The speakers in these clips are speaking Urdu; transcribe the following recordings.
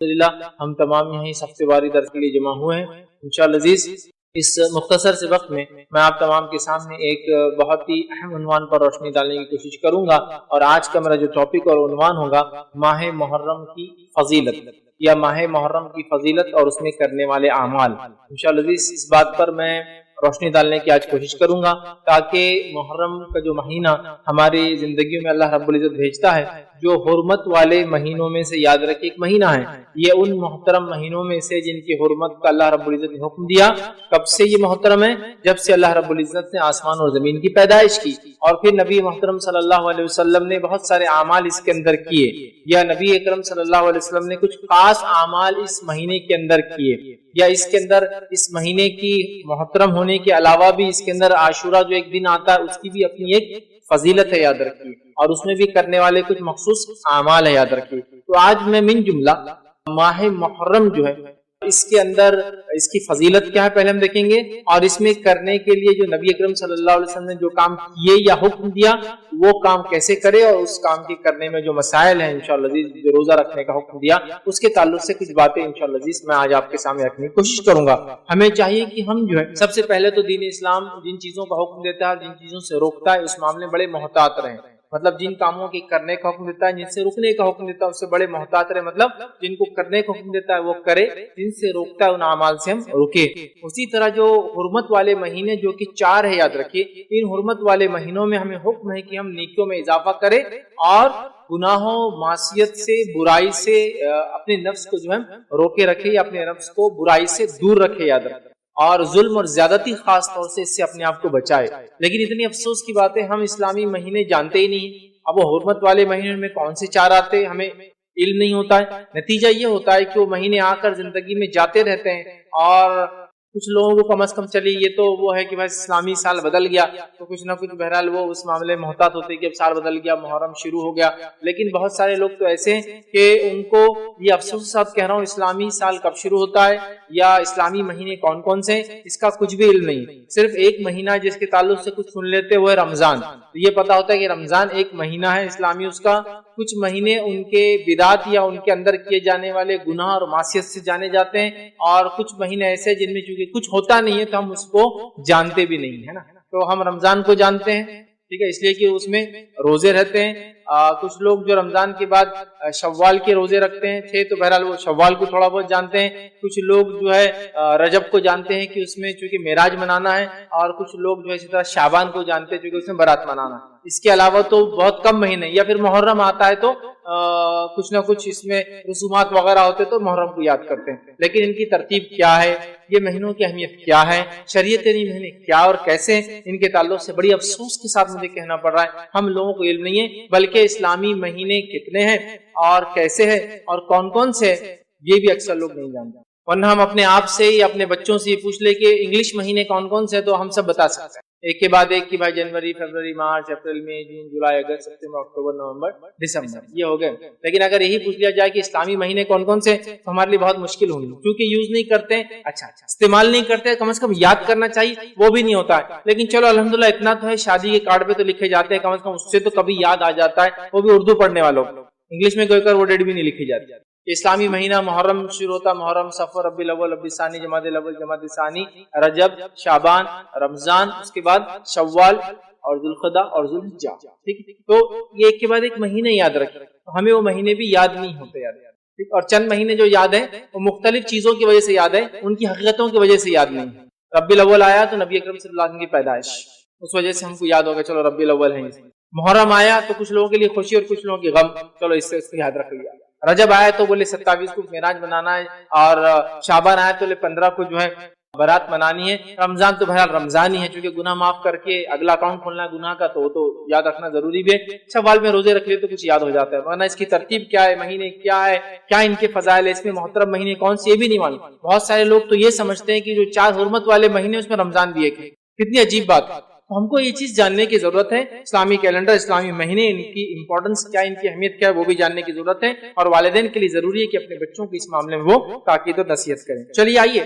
الحمدللہ ہم تمام یہیں اس ہفتے واری درس کے لیے جمع ہوئے ہیں انشاءاللہ عزیز۔ اس مختصر سے وقت میں آپ تمام کے سامنے ایک بہت ہی اہم عنوان پر روشنی ڈالنے کی کوشش کروں گا، اور آج کا میرا جو ٹاپک اور عنوان ہوگا ماہ محرم کی فضیلت، یا ماہ محرم کی فضیلت اور اس میں کرنے والے اعمال۔ انشاءاللہ عزیز اس بات پر میں روشنی ڈالنے کی آج کوشش کروں گا تاکہ محرم کا جو مہینہ ہماری زندگیوں میں اللہ رب العزت بھیجتا ہے، جو حرمت والے مہینوں میں سے یاد رکھے ایک مہینہ ہے، یہ ان محترم مہینوں میں سے جن کی حرمت کا اللہ رب العزت نے حکم دیا۔ کب سے یہ محترم ہے؟ جب سے اللہ رب العزت نے آسمان اور زمین کی پیدائش کی، اور پھر نبی محترم صلی اللہ علیہ وسلم نے بہت سارے اعمال اس کے اندر کیے، یا نبی اکرم صلی اللہ علیہ وسلم نے کچھ خاص اعمال اس مہینے کے اندر کیے، یا اس کے اندر اس مہینے کی محترم ہونے کے علاوہ بھی اس کے اندر عاشورہ جو ایک دن آتا ہے اس کی بھی اپنی ایک فضیلت ہے، یاد رکھیے، اور اس میں بھی کرنے والے کچھ مخصوص اعمال ہے، یاد رکھیے۔ تو آج میں من جملہ ماہ محرم جو ہے اس کے اندر اس کی فضیلت کیا ہے پہلے ہم دیکھیں گے، اور اس میں کرنے کے لیے جو نبی اکرم صلی اللہ علیہ وسلم نے جو کام کیے یا حکم دیا وہ کام کیسے کرے، اور اس کام کے کرنے میں جو مسائل ہیں انشاءاللہ عزیز، جو روزہ رکھنے کا حکم دیا اس کے تعلق سے کچھ باتیں انشاءاللہ عزیز میں آج آپ کے سامنے رکھنے کی کوشش کروں گا۔ ہمیں چاہیے کہ ہم جو ہے سب سے پہلے تو دین اسلام جن چیزوں کا حکم دیتا ہے، جن چیزوں سے روکتا ہے، اس معاملے میں بڑے محتاط رہیں۔ مطلب جن کاموں کے کرنے کا حکم دیتا ہے، جن سے رکنے کا حکم دیتا ہے اس سے بڑے محتاط رہے، مطلب جن کو کرنے کا حکم دیتا ہے وہ کرے، جن سے روکتا ہے ان اعمال سے ہم رکے۔ اسی طرح جو حرمت والے مہینے جو کہ 4 ہے، یاد رکھیے، ان حرمت والے مہینوں میں ہمیں حکم ہے کہ ہم نیکیوں میں اضافہ کریں اور گناہوں، معصیت سے، برائی سے اپنے نفس کو جو ہے روکے رکھے، یا اپنے نفس کو برائی سے دور رکھے، یاد رکھے، اور ظلم اور زیادتی خاص طور سے اس سے اپنے آپ کو بچائے۔ لیکن اتنی افسوس کی بات ہے ہم اسلامی مہینے جانتے ہی نہیں، اب وہ حرمت والے مہینے میں کون سے 4 آتے ہمیں علم نہیں ہوتا ہے۔ نتیجہ یہ ہوتا ہے کہ وہ مہینے آ کر زندگی میں جاتے رہتے ہیں، اور کچھ لوگوں کو کم از کم چلی یہ تو وہ ہے کہ بھائی اسلامی سال بدل گیا تو کچھ نہ کچھ بہرحال وہ اس معاملے میں محتاط ہوتے کہ اب سال بدل گیا، محرم شروع ہو گیا۔ لیکن بہت سارے لوگ تو ایسے ہیں کہ ان کو یہ افسوس کے ساتھ کہہ رہا ہوں اسلامی سال کب شروع ہوتا ہے یا اسلامی مہینے کون کون سے ہیں اس کا کچھ بھی علم نہیں۔ صرف ایک مہینہ جس کے تعلق سے کچھ سن لیتے وہ ہے رمضان، تو یہ پتا ہوتا ہے کہ رمضان ایک مہینہ ہے اسلامی، اس کا کچھ مہینے ان کے بدعت یا ان کے اندر کیے جانے والے گناہ اور معصیت سے جانے جاتے ہیں، اور کچھ مہینے ایسے جن میں چونکہ کچھ ہوتا نہیں ہے تو ہم اس کو جانتے بھی نہیں ہے نا۔ تو ہم رمضان کو جانتے ہیں، ٹھیک ہے، اس لیے کہ اس میں روزے رہتے ہیں۔ کچھ لوگ جو رمضان کے بعد شوال کے روزے رکھتے ہیں 6، تو بہرحال وہ شوال کو تھوڑا بہت جانتے ہیں۔ کچھ لوگ جو ہے رجب کو جانتے ہیں کہ اس میں چونکہ معراج منانا ہے، اور کچھ لوگ جو ہے اسی طرح شعبان کو جانتے ہیں چونکہ اس میں برات منانا ہے۔ اس کے علاوہ تو بہت کم مہینے، یا پھر محرم آتا ہے تو کچھ نہ کچھ اس میں رسومات وغیرہ ہوتے تو محرم کو یاد کرتے ہیں۔ لیکن ان کی ترتیب کیا ہے، یہ مہینوں کی اہمیت کیا ہے، شریعت نے مہینے کیا اور کیسے، ان کے تعلق سے بڑی افسوس کے ساتھ مجھے کہنا پڑ رہا ہے ہم لوگوں کو علم نہیں ہے، بلکہ اسلامی مہینے کتنے ہیں اور کیسے ہیں اور کون کون سے یہ بھی اکثر لوگ نہیں جانتے۔ ورنہ ہم اپنے آپ سے یا اپنے بچوں سے یہ پوچھ لے کہ انگلش مہینے کون کون سے تو ہم سب بتا سکتے ہیں، ایک کے بعد ایک، کی بھائی جنوری، فروری، مارچ، اپریل، مئی، جون، جولائی، اگست، ستمبر، اکتوبر، نومبر، دسمبر، یہ ہو گئے۔ لیکن اگر یہی پوچھ لیا جائے کہ اسلامی مہینے کون کون سے تو ہمارے لیے بہت مشکل ہوگی، کیونکہ یوز نہیں کرتے، اچھا استعمال نہیں کرتے، کم از کم یاد کرنا چاہیے وہ بھی نہیں ہوتا ہے۔ لیکن چلو الحمدللہ اتنا تو ہے، شادی کے کارڈ پہ تو لکھے جاتے ہیں، کم از کم اس سے تو کبھی یاد آ جاتا ہے، وہ بھی اردو پڑھنے والوں کو، انگلش میں کوئی کر وہ ڈیٹ بھی نہیں لکھی جاتی۔ اسلامی مہینہ محرم شروع ہوتا، محرم، صفر، ربیع الاول، ربیع الثانی، جمادی الاول، جمادی الثانی، رجب، شعبان، رمضان، اس کے بعد شوال اور ذوالقعدہ اور ذوالحجہ، ٹھیک ہے۔ تو یہ ایک کے بعد ایک مہینے یاد رکھیں، ہمیں وہ مہینے بھی یاد نہیں ہوتے یاد، ٹھیک، اور چند مہینے جو یاد ہیں وہ مختلف چیزوں کی وجہ سے یاد ہے، ان کی حقیقتوں کی وجہ سے یاد نہیں۔ ربیع الاول آیا تو نبی اکرم صلی اللہ علیہ وسلم کی پیدائش، اس وجہ سے ہم کو یاد ہوگا چلو ربیع الاول ہے۔ محرم آیا تو کچھ لوگوں کے لیے خوشی اور کچھ لوگوں کی غم، چلو اس سے اس کو یاد رکھ لیا۔ رجب آیا تو بولے 27 کو معراج منانا ہے، اور شعبان آیا تو 15 کو جو ہے برات منانی ہے۔ رمضان تو بہرحال رمضان ہی ہے، چونکہ گناہ معاف کر کے اگلا اکاؤنٹ کھولنا ہے گناہ کا، تو وہ تو یاد رکھنا ضروری بھی ہے۔ شوال میں روزے رکھ لیے تو کچھ یاد ہو جاتا ہے، ورنہ اس کی ترتیب کیا ہے، مہینے کیا ہے، کیا ان کے فضائل ہے، اس میں محترم مہینے کون سے یہ بھی نہیں معلوم۔ بہت سارے لوگ تو یہ سمجھتے ہیں کہ جو 4 حرمت والے مہینے اس میں رمضان بھی ایک ہے، کتنی عجیب بات ہے۔ ہم کو یہ چیز جاننے کی ضرورت ہے، اسلامی کیلنڈر، اسلامی مہینے، ان کی امپورٹنس کیا ہے، ان کی اہمیت کیا ہے، وہ بھی جاننے کی ضرورت ہے، اور والدین کے لیے ضروری ہے کہ اپنے بچوں کو اس معاملے میں وہ تاکید و نصیحت کریں۔ چلیے آئیے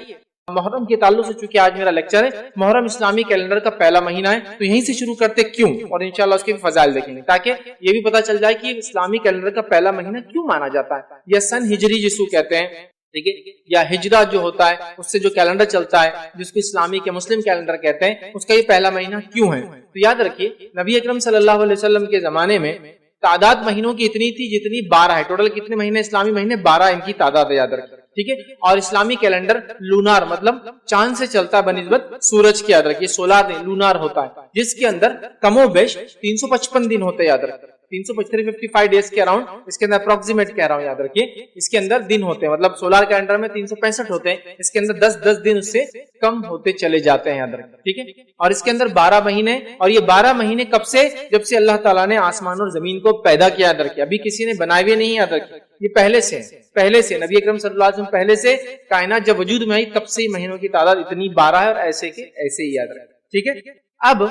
محرم کے تعلق سے چونکہ آج میرا لیکچر ہے، محرم اسلامی کیلنڈر کا پہلا مہینہ ہے، تو یہیں سے شروع کرتے کیوں، اور انشاءاللہ اس کے بھی فضائل دیکھیں گے تاکہ یہ بھی پتا چل جائے کہ اسلامی کیلنڈر کا پہلا مہینہ کیوں مانا جاتا ہے، یا سن ہجری جس کو کہتے ہیں، ٹھیک ہے، یا ہجرہ جو ہوتا ہے اس سے جو کیلنڈر چلتا ہے جس کو اسلامی کے مسلم کیلنڈر کہتے ہیں، اس کا یہ پہلا مہینہ کیوں ہے۔ تو یاد رکھیے نبی اکرم صلی اللہ علیہ وسلم کے زمانے میں تعداد مہینوں کی اتنی تھی جتنی 12 ہے، ٹوٹل کتنے مہینے اسلامی مہینے 12 ان کی تعداد ہے، یاد رکھیے، ٹھیک ہے۔ اور اسلامی کیلنڈر لونار مطلب چاند سے چلتا ہے بنسبت سورج کی، یاد رکھیے، سولار نہیں لونار ہوتا ہے، جس کے اندر کم و بیش 355 دن ہوتے ہیں، یاد رکھیے 355 ڈیز کے اراؤنڈ، اس کے اندر اپروکسیمیٹ کہہ رہا ہوں، یاد رکھیے اس کے اندر دن ہوتے ہیں، مطلب سولار کیلنڈر میں 365 ہوتے ہیں، اس کے اندر 10 دن اس سے کم ہوتے چلے جاتے ہیں، یاد رکھیے، ٹھیک ہے۔ اور اس کے اندر 12 مہینے، اور یہ 12 مہینے کب سے؟ جب سے اللہ تعالیٰ نے آسمان اور زمین کو پیدا کیا، یاد رکھیے، ابھی کسی نے بنائے ہوئے نہیں، یاد رکھیے، یہ پہلے سے نبی اکرم صلی اللہ علیہ وسلم پہلے سے کائنات جب وجود میں آئی تب سے مہینوں کی تعداد اتنی 12 ہے، اور ایسے کے ایسے ہی، یاد رکھیے، ٹھیک ہے۔ اب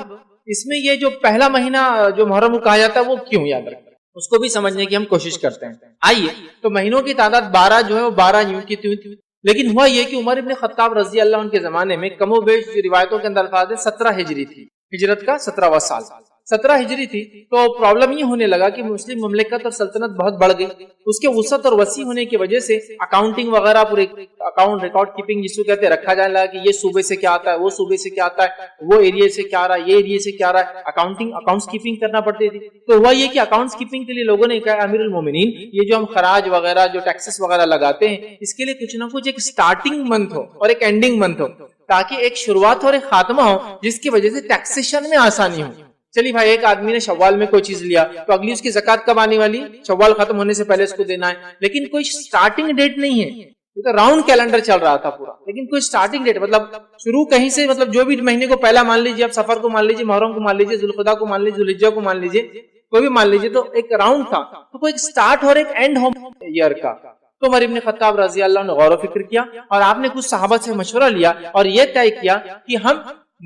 اس میں یہ جو پہلا مہینہ جو محرم کو کہا جاتا ہے وہ کیوں، یاد رکھیے، اس کو بھی سمجھنے کی ہم کوشش کرتے ہیں۔ آئیے تو مہینوں کی تعداد 12 جو ہے وہ 12 یوں کی تھی، لیکن ہوا یہ کہ عمر ابن خطاب رضی اللہ عنہ کے زمانے میں کم و بیش روایتوں کے اندر الفاظ ہے 17 ہجری تھی، ہجرت کا 17واں سال 17 ہجری تھی، تو پرابلم یہ ہونے لگا کہ مسلم مملکت اور سلطنت بہت بڑھ گئی، اس کے وسعت اور وسیع ہونے کی وجہ سے اکاؤنٹنگ وغیرہ پورے اکاؤنٹ ریکارڈ کیپنگ جس کو کہتے ہیں رکھا جانے لگا کہ یہ صوبے سے کیا آتا ہے، وہ صوبے سے کیا آتا ہے، وہ ایریا سے کیا آ رہا ہے، یہ ایریا سے کیا آ رہا ہے، اکاؤنٹس کیپنگ کرنا پڑتی تھی۔ تو ہوا یہ کہ اکاؤنٹس کیپنگ کے لیے لوگوں نے کہا امیر المومنین یہ جو ہم خراج وغیرہ جو ٹیکسز وغیرہ لگاتے ہیں اس کے لیے کچھ نہ کچھ ایک سٹارٹنگ منتھ ہو اور ایک اینڈنگ منتھ ہو، تاکہ ایک شروعات اور ایک خاتمہ ہو جس کی وجہ سے ٹیکسیشن میں آسانی ہو۔ چلیے بھائی ایک آدمی نے شوال میں کوئی چیز لیا تو اگلی اس کی زکات کب آنے والی؟ شوال ختم ہونے سے پہلے اس کو دینا ہے، لیکن کوئی سٹارٹنگ ڈیٹ نہیں ہے، راؤنڈ کیلنڈر چل رہا تھا پورا، لیکن کوئی سٹارٹنگ ڈیٹ مطلب شروع کہیں سے، مطلب جو بھی مہینے کو پہلا مان لیجیے، اب سفر کو مان لیجیے، محرم کو مان لیجیے، ذوالقعدہ کو مان لیجیے، ذوالحجہ کو مان لیجیے، کوئی بھی مان لیجیے، تو ایک راؤنڈ تھا، تو کوئی ایک سٹارٹ اور ایک اینڈ ہو ایئر کا۔ تو عمر ابن خطاب رضی اللہ عنہ نے غور و فکر کیا اور آپ نے کچھ صحابہ سے مشورہ لیا اور یہ طے کیا کہ ہم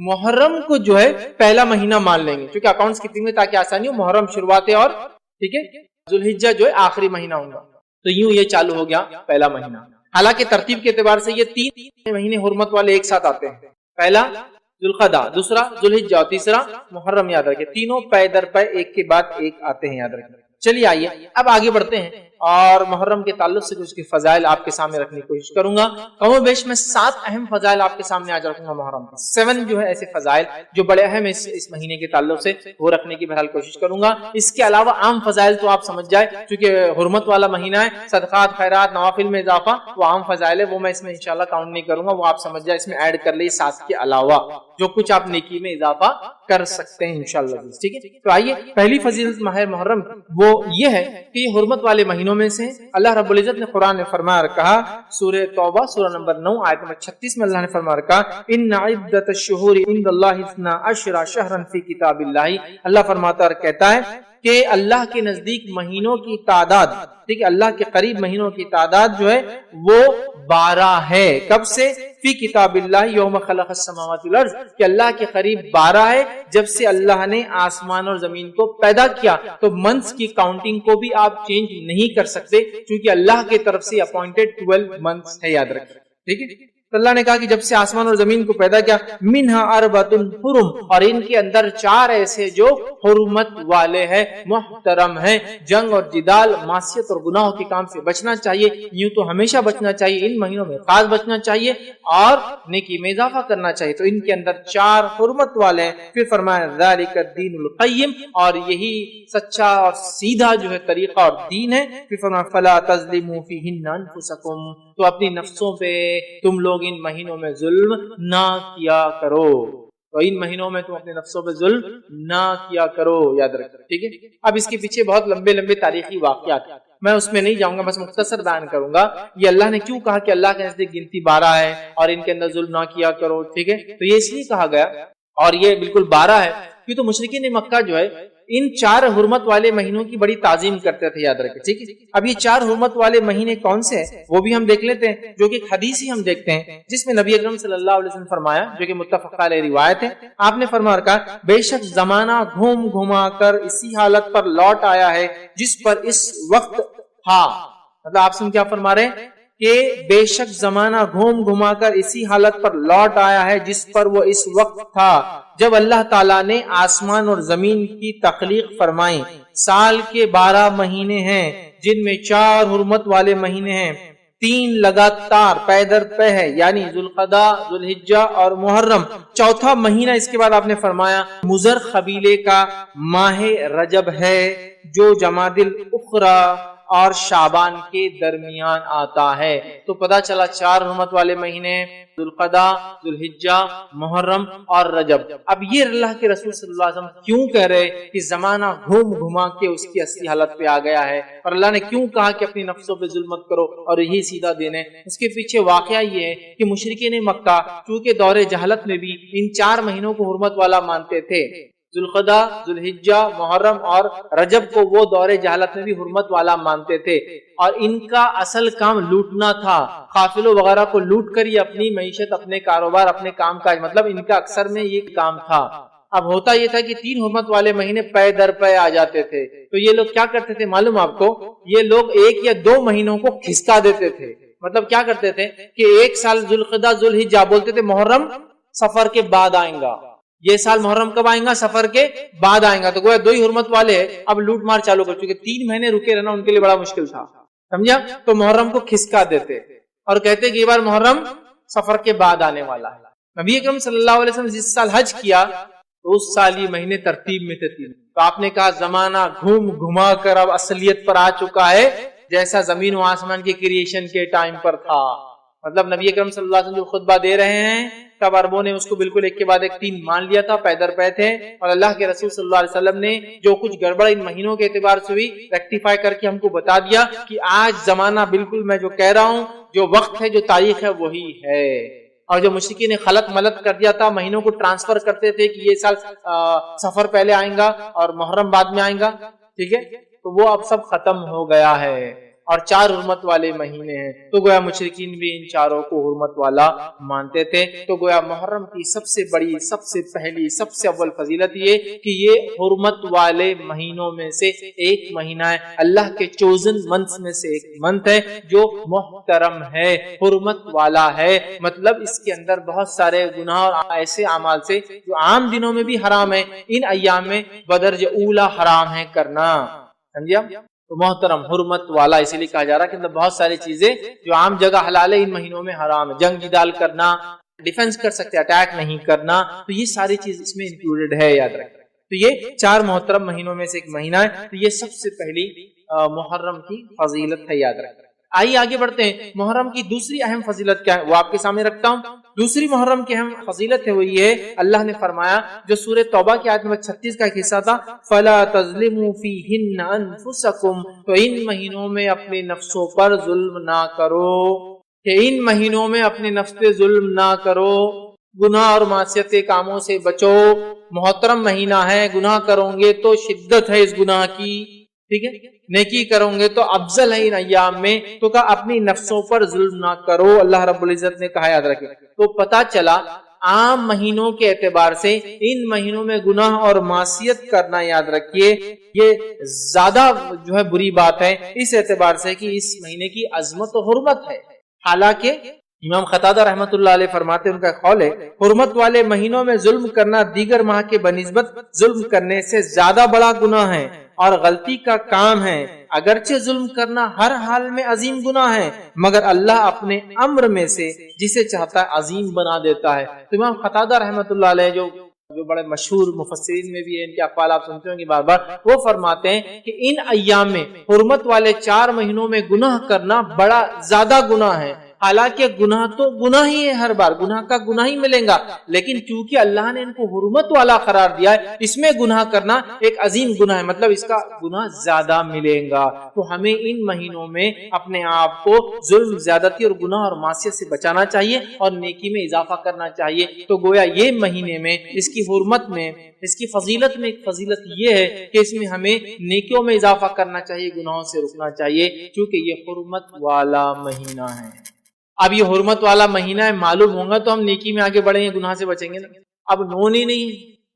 محرم کو جو ہے پہلا مہینہ مان لیں گے، کیونکہ اکاؤنٹس کیپنگ میں تاکہ آسانی ہو، محرم شروعات ہے اور ٹھیک ہے ذوالحجہ جو ہے آخری مہینہ ہوگا، تو یوں یہ چالو ہو گیا پہلا مہینہ۔ حالانکہ ترتیب کے اعتبار سے یہ 3 مہینے حرمت والے ایک ساتھ آتے ہیں، پہلا ذوالقعدہ، دوسرا ذوالحجہ اور تیسرا محرم، یاد رکھیں تینوں پے در پے ایک کے بعد ایک آتے ہیں، یاد رکھیں۔ چلیے آئیے اب آگے بڑھتے ہیں اور محرم کے تعلق سے کچھ فضائل آپ کے سامنے رکھنے کی کوشش کروں گا۔ کم و بیش میں 7 اہم فضائل آپ کے سامنے آج رکھوں گا محرم کے، 7 جو ہے ایسے فضائل جو بڑے اہم ہیں اس مہینے کے تعلق سے، وہ رکھنے کی بہرحال کوشش کروں گا۔ اس کے علاوہ عام فضائل تو آپ سمجھ جائے، چونکہ حرمت والا مہینہ ہے، صدقات خیرات نوافل میں اضافہ وہ عام فضائل ہے، وہ میں اس میں انشاءاللہ کاؤنٹ نہیں کروں گا، وہ آپ سمجھ جائے، اس میں ایڈ کر لیں 7 کے علاوہ جو کچھ آپ نیکی میں اضافہ کر سکتے ہیں انشاءاللہ، ٹھیک ہے۔ تو آئیے پہلی فضیلت ماہ محرم وہ یہ ہے کہ یہ حرمت والے مہینوں میں سے اللہ رب العزت نے قرآن میں فرمایا اور کہا، سورہ توبہ سورہ نمبر 9 آیت نمبر 36 میں اللہ نے فرمایا اور کہا، ان عدت الشہور عند اللہ 12 شہرا فی کتاب اللہ، اللہ فرماتا اور کہتا ہے کہ اللہ کے نزدیک مہینوں کی تعداد، ٹھیک ہے، اللہ کے قریب مہینوں کی تعداد جو ہے وہ 12 ہے، کب سے؟ فی کتاب اللہ یوم خلق السماوات والارض، کہ اللہ کے قریب 12 ہے جب سے اللہ نے آسمان اور زمین کو پیدا کیا۔ تو منتھس کی کاؤنٹنگ کو بھی آپ چینج نہیں کر سکتے کیونکہ اللہ کی طرف سے اپوائنٹڈ 12 منتھس ہے، یاد رکھیں، ٹھیک ہے۔ تو اللہ نے کہا کہ جب سے آسمان اور زمین کو پیدا کیا، منہا اربعۃ حرم، اور ان کے اندر 4 ایسے جو حرمت والے ہیں، محترم ہیں، جنگ اور جدال، معصیت اور گناہوں کے کام سے بچنا چاہیے، یوں تو ہمیشہ بچنا چاہیے، ان مہینوں میں خاص بچنا چاہیے اور نیکی میں اضافہ کرنا چاہیے۔ تو ان کے اندر 4 حرمت والے ہیں۔ پھر فرمایا ذالک الدین القیم، اور یہی سچا اور سیدھا جو ہے طریقہ اور دین ہے۔ پھر فرمایا فلا تظلموا فیہن انفسکم، تو اپنی نفسوں پہ تم لوگ ان مہینوں میں ظلم نہ کیا کرو، تو ان مہینوں میں تم اپنے نفسوں پہ ظلم نہ کیا کرو، یاد رکھو، ٹھیک ہے۔ اب اس کے پیچھے بہت لمبے لمبے تاریخی واقعات، میں اس میں نہیں جاؤں گا، بس مختصر بیان کروں گا یہ اللہ نے کیوں کہا کہ اللہ کے نزدیک گنتی 12 ہے اور ان کے اندر ظلم نہ کیا کرو، ٹھیک ہے۔ تو یہ اس لیے کہا گیا اور یہ بالکل 12 ہے کیوں تو مشرکین مکہ جو ہے ان 4 حرمت والے مہینوں کی بڑی تعظیم کرتے تھے، یاد رکھیں، ٹھیک ہے۔ اب یہ 4 حرمت والے مہینے کون سے ہیں وہ بھی ہم دیکھ لیتے ہیں، جو کہ ایک حدیث ہی ہم دیکھتے ہیں جس میں نبی اکرم صلی اللہ علیہ وسلم فرمایا، جو کہ متفق علیہ روایت ہے، آپ نے فرمایا کہا، بے شک زمانہ گھوم گھما کر اسی حالت پر لوٹ آیا ہے جس پر اس وقت تھا۔ مطلب آپ سے کیا فرما رہے ہیں کہ بے شک زمانہ گھوم گھما کر اسی حالت پر لوٹ آیا ہے جس پر وہ اس وقت تھا جب اللہ تعالیٰ نے آسمان اور زمین کی تخلیق فرمائی۔ سال کے 12 مہینے ہیں جن میں 4 حرمت والے مہینے ہیں، 3 لگاتار پے در پے ہے، یعنی ذوالقعدہ، ذوالحجہ اور محرم۔ چوتھا مہینہ اس کے بعد آپ نے فرمایا مضر قبیلے کا ماہ رجب ہے جو جمادی الاخری اور شعبان کے درمیان آتا ہے۔ تو پتہ چلا 4 حرمت والے مہینے، ذوالقعدہ، ذوالحجہ، محرم اور رجب۔ اب یہ اللہ کے رسول صلی اللہ علیہ وسلم کیوں کہہ رہے کہ زمانہ گھوم گھما کے اس کی اصلی حالت پہ آ گیا ہے، اور اللہ نے کیوں کہا کہ اپنی نفسوں پہ ظلم مت کرو اور یہی سیدھا دین ہے؟ اس کے پیچھے واقعہ یہ ہے کہ مشرکین مکہ چونکہ دور جہالت میں بھی ان 4 مہینوں کو حرمت والا مانتے تھے، ذوالقعدہ، ذوالحجہ، محرم اور رجب کو وہ دور جہالت میں بھی حرمت والا مانتے تھے، اور ان کا اصل کام لوٹنا تھا، قافلوں وغیرہ کو لوٹ کر یہ اپنی معیشت، اپنے کاروبار، اپنے کام کاج، مطلب ان کا اکثر میں یہ کام تھا۔ اب ہوتا یہ تھا کہ 3 حرمت والے مہینے پے در پے آ جاتے تھے، تو یہ لوگ کیا کرتے تھے معلوم آپ کو؟ یہ لوگ 1 یا 2 مہینوں کو کھسکا دیتے تھے۔ مطلب کیا کرتے تھے کہ ایک سال ذوالقعدہ ذوالحجہ بولتے تھے محرم سفر کے بعد آئیں گا، یہ سال محرم کب آئیں گا؟ سفر کے بعد آئیں گا، تو گویا 2 ہی حرمت والے اب لوٹ مار چالو کر چکے، 3 مہینے رکے رہنا ان کے لیے بڑا مشکل تھا، سمجھا؟ تو محرم کو کھسکا دیتے اور کہتے کہ یہ بار محرم سفر کے بعد آنے والا ہے۔ نبی اکرم صلی اللہ علیہ وسلم جس سال حج کیا تو اس سال یہ مہینے ترتیب میں تھے 3، تو آپ نے کہا زمانہ گھوم گھما کر اب اصلیت پر آ چکا ہے جیسا زمین و آسمان کے کریشن کے ٹائم پر تھا۔ مطلب نبی اکرم صلی اللہ علیہ وسلم جو خطبہ دے رہے ہیں تب عربوں نے اس کو بالکل ایک کے بعد ایک 3 مان لیا تھا، پے در پے تھے، اور اللہ کے رسول صلی اللہ علیہ وسلم نے جو کچھ گڑبڑ ان مہینوں کے اعتبار سے ہوئی ریکٹیفائی کر کے ہم کو بتا دیا کہ آج زمانہ بالکل میں جو کہہ رہا ہوں، جو وقت ہے، جو تاریخ ہے، وہی ہے۔ اور جو مشرکین نے خلط ملط کر دیا تھا، مہینوں کو ٹرانسفر کرتے تھے کہ یہ سال سفر پہلے آئیں گا اور محرم بعد میں آئیں گا، ٹھیک ہے، تو وہ اب سب ختم ہو گیا ہے، اور 4 حرمت والے مہینے ہیں، تو گویا مشرکین بھی ان 4 کو حرمت والا مانتے تھے۔ تو گویا محرم کی سب سے بڑی، سب سے پہلی، سب سے اول فضیلت یہ کہ یہ حرمت والے مہینوں میں سے ایک مہینہ ہے، اللہ کے چوزن منتھ میں سے ایک منتھ ہے جو محترم ہے، حرمت والا ہے، مطلب اس کے اندر بہت سارے گناہ اور ایسے اعمال سے جو عام دنوں میں بھی حرام ہے، ان ایام میں بدرجہ اولا حرام ہے کرنا، سمجھا؟ تو محترم، حرمت والا اسی لیے کہا جا رہا ہے کہ بہت ساری چیزیں جو عام جگہ حلال ہے ان مہینوں میں حرام ہے، جنگ جدال کرنا، ڈیفنس کر سکتے، اٹیک نہیں کرنا، تو یہ ساری چیز اس میں انکلوڈڈ ہے، یاد رکھیں۔ تو یہ 4 محترم مہینوں میں سے ایک مہینہ ہے، تو یہ سب سے پہلی محرم کی فضیلت ہے، یاد رکھیں۔ آئیے آگے بڑھتے ہیں، محرم کی دوسری اہم فضیلت کیا ہے وہ آپ کے سامنے رکھتا ہوں۔ دوسری محرم کی اہم فضیلت ہے وہ یہ ہے، اللہ نے فرمایا جو سورہ توبہ کی آیت نمبر 36 کا ایک حصہ تھا، فَلَا تَظْلِمُوا فِيهِنَّ أَنفُسَكُمْ، تو ان مہینوں میں اپنے نفسوں پر ظلم نہ کرو، کہ ان مہینوں میں اپنے نفس پہ ظلم نہ کرو، گناہ اور معصیت کے کاموں سے بچو، محترم مہینہ ہے، گناہ کرو گے تو شدت ہے اس گناہ کی، ٹھیک ہے، نیکی کرو گے تو افضل ہے ان ایام میں، تو کہا اپنی نفسوں پر ظلم نہ کرو، اللہ رب العزت نے کہا، یاد رکھیں۔ تو پتا چلا عام مہینوں کے اعتبار سے ان مہینوں میں گناہ اور معصیت کرنا، یاد رکھیے، یہ زیادہ جو ہے بری بات ہے، اس اعتبار سے کہ اس مہینے کی عظمت و حرمت ہے۔ حالانکہ امام قتادہ رحمۃ اللہ علیہ فرماتے ہیں، ان کا قول ہے، حرمت والے مہینوں میں ظلم کرنا دیگر ماہ کے بنسبت ظلم کرنے سے زیادہ بڑا گناہ ہے اور غلطی کا کام ہے، اگرچہ ظلم کرنا ہر حال میں عظیم گناہ ہے، مگر اللہ اپنے امر میں سے جسے چاہتا ہے عظیم بنا دیتا ہے۔ تو امام قتادہ رحمۃ اللہ علیہ جو بڑے مشہور مفسرین میں بھی ہے، ان کے اقوال آپ سنتے ہوں گے بار بار، وہ فرماتے ہیں کہ ان ایام میں حرمت والے 4 مہینوں میں گناہ کرنا بڑا زیادہ گناہ ہے۔ حالانکہ گناہ تو گناہ ہی ہے، ہر بار گناہ کا گناہ ہی ملیں گا، لیکن چونکہ اللہ نے ان کو حرمت والا قرار دیا ہے، اس میں گناہ کرنا ایک عظیم گناہ ہے، مطلب اس کا گناہ زیادہ ملے گا۔ تو ہمیں ان مہینوں میں اپنے آپ کو ظلم، زیادتی اور گناہ اور معصیت سے بچانا چاہیے اور نیکی میں اضافہ کرنا چاہیے۔ تو گویا یہ مہینے میں اس کی حرمت میں، اس کی فضیلت میں ایک فضیلت یہ ہے کہ اس میں ہمیں نیکیوں میں اضافہ کرنا چاہیے، گناہوں سے رکنا چاہیے، کیونکہ یہ حرمت والا مہینہ ہے۔ اب یہ حرمت والا مہینہ ہے، معلوم ہوگا تو ہم نیکی میں آگے بڑھیں گے، گناہ سے بچیں گے نا۔ اب نون ہی نہیں،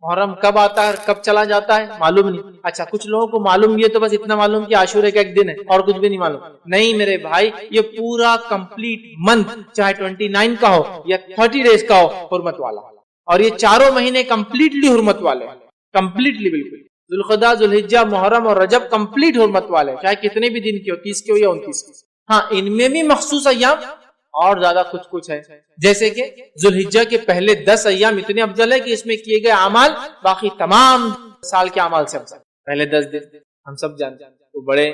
محرم کب آتا ہے کب چلا جاتا ہے معلوم نہیں. اچھا کچھ لوگوں کو معلوم یہ تو بس اتنا معلوم کہ عاشورے کا ایک دن ہے اور کچھ بھی نہیں معلوم. نہیں میرے بھائی، یہ پورا کمپلیٹ منتھ چاہے 29 کا ہو یا 30 ڈیز کا ہو حرمت والا، اور یہ چاروں مہینے کمپلیٹلی حرمت والے، کمپلیٹلی بالکل. ذوالقعدہ، ذوالحجہ، محرم اور رجب کمپلیٹ حرمت والے، چاہے کتنے بھی دن کے ہو، 30 کے ہو یا 29 کے. ہاں ان میں بھی مخصوص ایام اور زیادہ کچھ ہے، جیسے کہ ذوالحجہ کے پہلے 10 ایام اتنے افضل ہے کہ اس میں کیے گئے اعمال باقی تمام سال کے اعمال سے افضل. پہلے 10 دن ہم سب جانتے ہیں وہ بڑے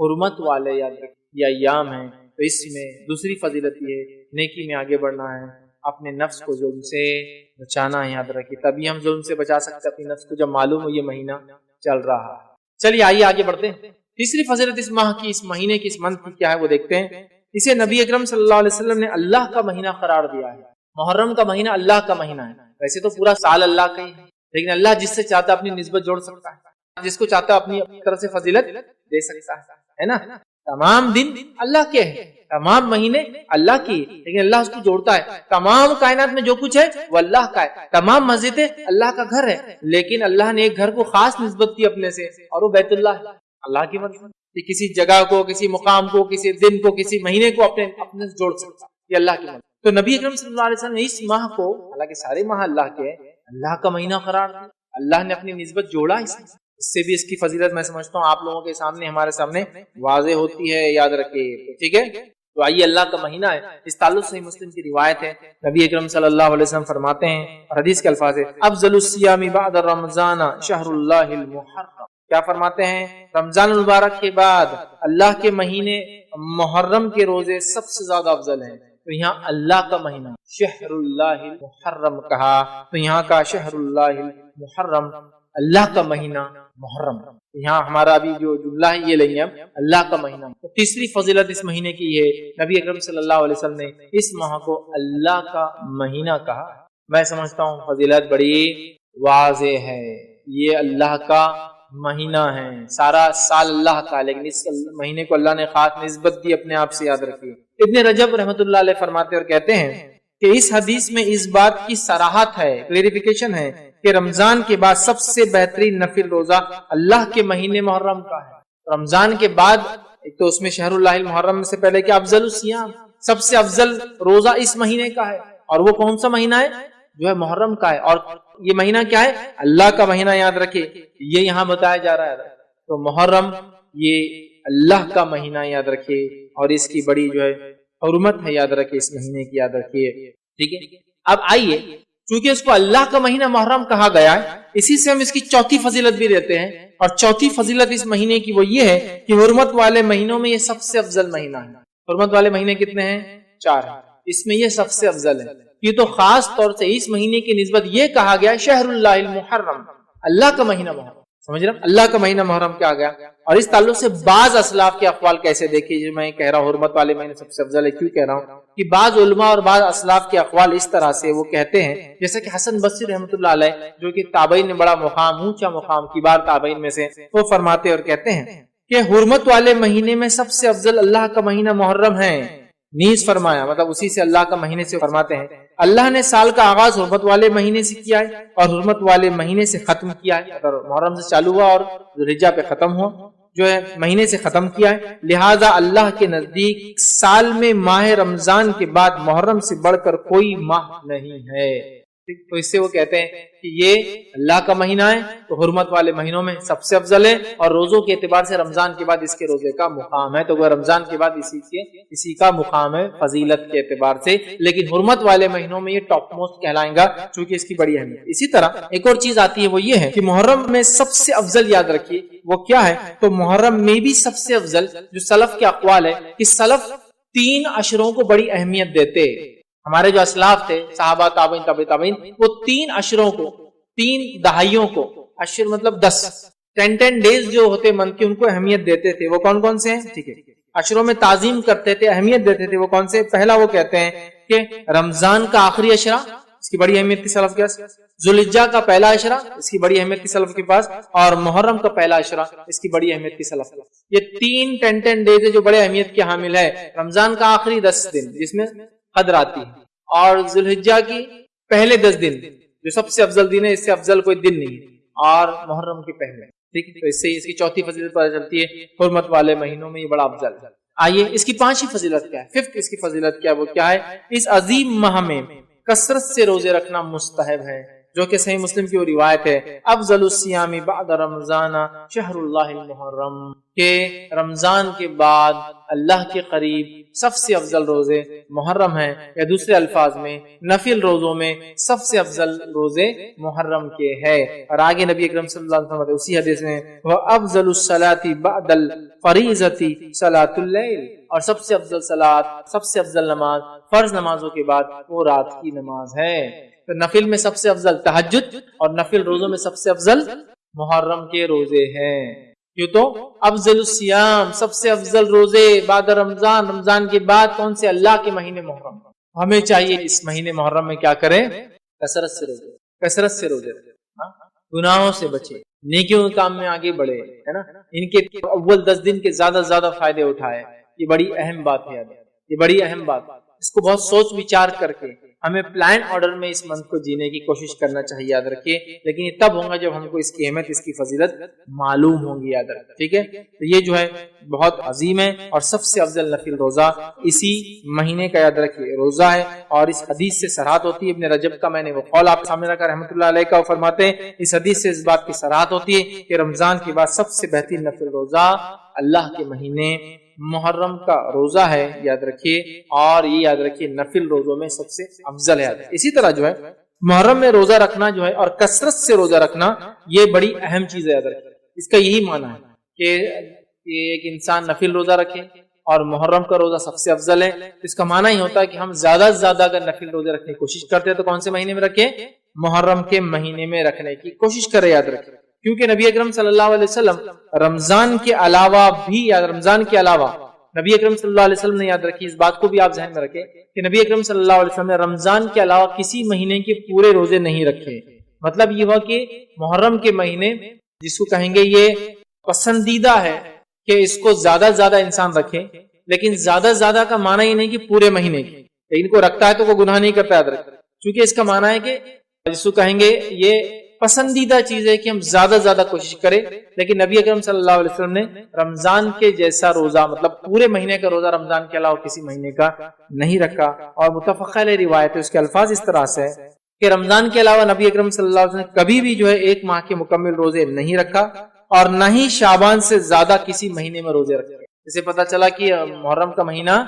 حرمت والے یہ ایام ہیں. تو اس میں دوسری فضیلت یہ ہے نیکی میں آگے بڑھنا ہے، اپنے نفس کو ظلم سے بچانا ہے. یاد رکھیے تبھی ہم ظلم سے بچا سکتے ہیں اپنے نفس کو، جب معلوم ہو یہ مہینہ چل رہا ہے. چلیے آئیے آگے بڑھتے ہیں. تیسری فضیلت اس ماہ کی، اس مہینے کی، اس منتھ کی کیا ہے وہ دیکھتے ہیں. اسے نبی اکرم صلی اللہ علیہ وسلم نے اللہ کا مہینہ قرار دیا ہے. محرم کا مہینہ اللہ کا مہینہ ہے. ویسے تو پورا سال اللہ کا ہی ہے، لیکن اللہ جس سے چاہتا اپنی نسبت جوڑ سکتا ہے، جس کو چاہتا اپنی طرف سے فضیلت دے سکتا ہے نا. تمام دن اللہ کے ہیں، تمام مہینے اللہ کی، لیکن اللہ اس کو جوڑتا ہے. تمام کائنات میں جو کچھ ہے وہ اللہ کا ہے، تمام مسجدیں اللہ کا گھر ہے، لیکن اللہ نے ایک گھر کو خاص نسبت دی اپنے سے، اور وہ بیت اللہ ہے. اللہ کی مرضی کہ کسی جگہ کو، کسی مقام کو، کسی دن کو، کسی مہینے کو اپنے سے جوڑ سکتا، یہ اللہ کی مرضی. تو نبی اکرم صلی اللہ علیہ وسلم نے اس ماہ کو، حالانکہ سارے ماہ اللہ کے، اللہ کا مہینہ قرار دیا. اللہ نے اپنی نسبت جوڑا اس سے بھی اس کی فضیلت میں سمجھتا ہوں آپ لوگوں کے سامنے، ہمارے سامنے واضح ہوتی ہے. یاد رکھیے ٹھیک ہے. تو آئیے اللہ کا مہینہ ہے، اس تعلق سے مسلم کی روایت ہے. نبی اکرم صلی اللہ علیہ وسلم فرماتے ہیں، اور حدیث کے الفاظ ہے، افضل الصیام بعد رمضان شہر اللہ المحرم. کیا فرماتے ہیں؟ رمضان المبارک کے بعد اللہ کے مہینے محرم کے روزے سب سے زیادہ افضل ہیں. تو یہاں اللہ کا مہینہ شہر اللہ المحرم کہا، تو یہاں کا شہر اللہ المحرم اللہ کا مہینہ محرم. یہاں ہمارا ابھی جو جملہ ہے یہ لیں گے ہم، اللہ کا مہینہ. تو تیسری فضیلت اس مہینے کی ہے، نبی اکرم صلی اللہ علیہ وسلم نے اس ماہ کو اللہ کا مہینہ کہا. میں سمجھتا ہوں فضیلت بڑی واضح ہے. یہ اللہ کا مہینہ ہے، سارا سال اللہ کا، لیکن اس مہینے کو اللہ نے خاص نسبت دی اپنے آپ سے. یاد رکھیے ابن رجب رحمۃ اللہ علیہ فرماتے اور کہتے ہیں کہ اس حدیث میں اس بات کی صراحت ہے، کلیریفیکیشن ہے کہ رمضان کے بعد سب سے بہترین نفل روزہ اللہ کے مہینے محرم کا ہے. رمضان کے بعد ایک تو اس میں شہر اللہ المحرم سے پہلے کہ افضل الصیام، سب سے افضل روزہ اس مہینے کا ہے. اور وہ کون سا مہینہ ہے؟ جو ہے محرم کا ہے. اور یہ مہینہ کیا ہے؟ اللہ کا مہینہ. یاد رکھیے یہ یہاں بتایا جا رہا ہے. تو محرم یہ اللہ کا مہینہ، یاد رکھیے، اور اس کی بڑی جو ہے حرمت ہے. یاد رکھیے اس مہینے کی، یاد رکھیے ٹھیک ہے. اب آئیے، چونکہ اس کو اللہ کا مہینہ محرم کہا گیا ہے، اسی سے ہم اس کی چوتھی فضیلت بھی دیتے ہیں. اور چوتھی فضیلت اس مہینے کی وہ یہ ہے کہ حرمت والے مہینوں میں یہ سب سے افضل مہینہ ہے. حرمت والے مہینے کتنے ہیں؟ 4 ہیں. اس میں یہ سب سے افضل ہے. یہ تو خاص طور سے اس مہینے کی نسبت یہ کہا گیا شہر اللہ المحرم، اللہ کا مہینہ محرم. سمجھ رہے ہیں؟ اللہ کا مہینہ محرم کیا گیا. اور اس تعلق سے بعض اسلاف کے اقوال کیسے دیکھیے، جو میں کہہ رہا ہوں حرمت والے مہینے سب سے افضل ہے، کیوں کہہ رہا ہوں کہ بعض علماء اور بعض اسلاف کے اقوال اس طرح سے وہ کہتے ہیں، جیسے کہ حسن بصری رحمۃ اللہ علیہ جو کہ تابعین میں بڑا مقام، اونچا مقام، کبار تابعین میں سے، وہ فرماتے اور کہتے ہیں کہ حرمت والے مہینے میں سب سے افضل اللہ کا مہینہ محرم ہے. نیز فرمایا، مطلب اسی سے اللہ کا مہینے سے فرماتے ہیں اللہ نے سال کا آغاز حرمت والے مہینے سے کیا ہے اور حرمت والے مہینے سے ختم کیا ہے. اگر محرم سے چالو ہوا اور ذوالحجہ پہ ختم ہوا، جو ہے مہینے سے ختم کیا ہے. لہذا اللہ کے نزدیک سال میں ماہ رمضان کے بعد محرم سے بڑھ کر کوئی ماہ نہیں ہے. تو اس سے وہ کہتے ہیں کہ یہ اللہ کا مہینہ ہے تو حرمت والے مہینوں میں سب سے افضل ہے، اور روزوں کے اعتبار سے رمضان کے بعد اس کے روزے کا مقام ہے. تو وہ رمضان کے بعد اسی کا مقام ہے فضیلت کے اعتبار سے، لیکن حرمت والے مہینوں میں یہ ٹاپ موسٹ کہلائیں گا چونکہ اس کی بڑی اہمیت. اسی طرح ایک اور چیز آتی ہے، وہ یہ ہے کہ محرم میں سب سے افضل، یاد رکھیے وہ کیا ہے. تو محرم میں بھی سب سے افضل جو سلف کے اقوال ہے کہ سلف 3 عشروں کو بڑی اہمیت دیتے. ہمارے جو اسلاف تھے، صحابہ، تابعین، تبع تابعین، وہ 3 عشروں کو، 3 دہائیوں کو، عشر مطلب 10 ڈیز جو ہوتے منتھ کے، ان کو اہمیت دیتے تھے. وہ کون کون سے ہیں؟ ٹھیک ہے، عشروں میں تعظیم کرتے تھے، اہمیت دیتے تھے. وہ کون سے؟ پہلا وہ کہتے ہیں کہ رمضان کا آخری عشرہ، اس کی بڑی اہمیت تھی سلف کے پاس. ذوالحجہ کا پہلا عشرہ، اس کی بڑی اہمیت تھی سلف کے پاس. اور محرم کا پہلا عشرہ، اس کی بڑی اہمیت تھی سلف کے پاس. یہ 3 ڈیز جو بڑے اہمیت کے حامل ہے. رمضان کا آخری 10 دن جس میں قدر آتی ہے، اور ذوالحجہ کی پہلے 10 دن جو سب سے افضل دن ہے، اس سے افضل کوئی دن نہیں ہے، اور محرم کے پہلے، ٹھیک ہے، تو اس سے اس کی چوتھی فضیلت پتہ چلتی ہے، حرمت والے مہینوں میں یہ بڑا افضل ہے۔ آئیے اس کی پانچویں فضیلت کیا ہے، ففتھ اس کی فضیلت کیا ہے، وہ کیا ہے، اس عظیم ماہ میں کثرت سے روزے رکھنا مستحب ہے، جو کہ صحیح مسلم کی وہ روایت ہے، افضل الصیام بعد رمضان شہر اللہ المحرم، کہ رمضان کے بعد اللہ کے قریب سب سے افضل روزے محرم ہیں، یا دوسرے الفاظ میں نفل روزوں میں سب سے افضل روزے محرم کے ہے۔ اور آگے نبی اکرم صلی اللہ علیہ وسلم اسی حدیث میں وَأَفْضَلُ الصَّلَاةِ بَعْدَ الْفَرِيضَةِ صَلَاةُ اللَّيْلِ، اور سب سے افضل صلاۃ، سب سے افضل نماز فرض نمازوں کے بعد وہ رات کی نماز ہے۔ تو نفل میں سب سے افضل تہجد، اور نفل روزوں میں سب سے افضل محرم کے روزے ہیں۔ کیوں تو افضل الصیام، سب سے افضل روزے بعد رمضان، رمضان کے بعد کون سے، اللہ کے مہینے محرم۔ ہمیں چاہیے اس مہینے محرم میں کیا کریں، کثرت سے روزے، کثرت سے روزے رکھیں، گناہوں سے بچے، نیکیوں کے کام میں آگے بڑھے، ہے نا، ان کے اول 10 دن کے زیادہ زیادہ فائدے اٹھائے۔ یہ بڑی اہم بات ہے، یہ بڑی اہم بات، اس کو بہت سوچ وچار کر کے ہمیں پلان آرڈر میں اس منتھ کو جینے کی کوشش کرنا چاہیے، یاد رکھیے، لیکن یہ تب ہوگا جب ہم کو اس کی اہمیت، اس کی فضیلت معلوم ہوں گی، یاد رکھیں، ٹھیک ہے۔ تو یہ جو ہے بہت عظیم ہے، اور سب سے افضل نفل روزہ اسی مہینے کا، یاد رکھیے، روزہ ہے، اور اس حدیث سے صراحت ہوتی ہے۔ ابن رجب کا میں نے وہ قول آپ سامنے رکھا رحمۃ اللہ علیہ کا، وہ فرماتے ہیں اس حدیث سے اس بات کی صراحت ہوتی ہے کہ رمضان کے بعد سب سے بہترین نفل روزہ اللہ کے مہینے محرم کا روزہ ہے، یاد رکھیے، اور یہ یاد رکھیے نفل روزوں میں سب سے افضل ہے۔ اسی طرح جو ہے محرم میں روزہ رکھنا جو ہے، اور کثرت سے روزہ رکھنا، یہ بڑی اہم چیز ہے، یاد رکھیے۔ اس کا یہی معنی ہے کہ ایک انسان نفل روزہ رکھے اور محرم کا روزہ سب سے افضل ہے، اس کا معنی ہی ہوتا ہے کہ ہم زیادہ سے زیادہ اگر نفل روزے رکھنے کی کوشش کرتے ہیں تو کون سے مہینے میں رکھیں، محرم کے مہینے میں رکھنے کی کوشش کریں، یاد رکھیں، کیونکہ نبی اکرم صلی اللہ علیہ وسلم رمضان کے علاوہ بھی، رمضان کے علاوہ نبی اکرم صلی اللہ علیہ وسلم نے، یاد رکھیے، اس بات کو بھی آپ ذہن میں رکھیں کہ نبی اکرم صلی اللہ علیہ وسلم نے رمضان کے علاوہ کسی مہینے کے پورے روزے نہیں رکھے۔ مطلب یہ ہوا کہ محرم کے مہینے، جس کو کہیں گے یہ پسندیدہ ہے کہ اس کو زیادہ سے زیادہ انسان رکھے، لیکن زیادہ زیادہ کا معنی یہ نہیں کہ پورے مہینے کی، لیکن کو رکھتا ہے تو وہ گناہ نہیں کرتا، یاد رکھے، کیونکہ اس کا معنی ہے کہ جس کو کہیں گے یہ پسندیدہ چیز ہے کہ ہم زیادہ سے زیادہ کوشش کریں، لیکن نبی اکرم صلی اللہ علیہ وسلم نے رمضان کے جیسا روزہ، مطلب پورے مہینے کا روزہ رمضان کے علاوہ کسی مہینے کا نہیں رکھا۔ اور متفق علیہ روایت ہے، اس کے الفاظ اس طرح سے ہے کہ رمضان کے علاوہ نبی اکرم صلی اللہ علیہ وسلم نے کبھی بھی جو ہے ایک ماہ کے مکمل روزے نہیں رکھا، اور نہ ہی شعبان سے زیادہ کسی مہینے میں روزے رکھے۔ اسے پتہ چلا کہ محرم کا مہینہ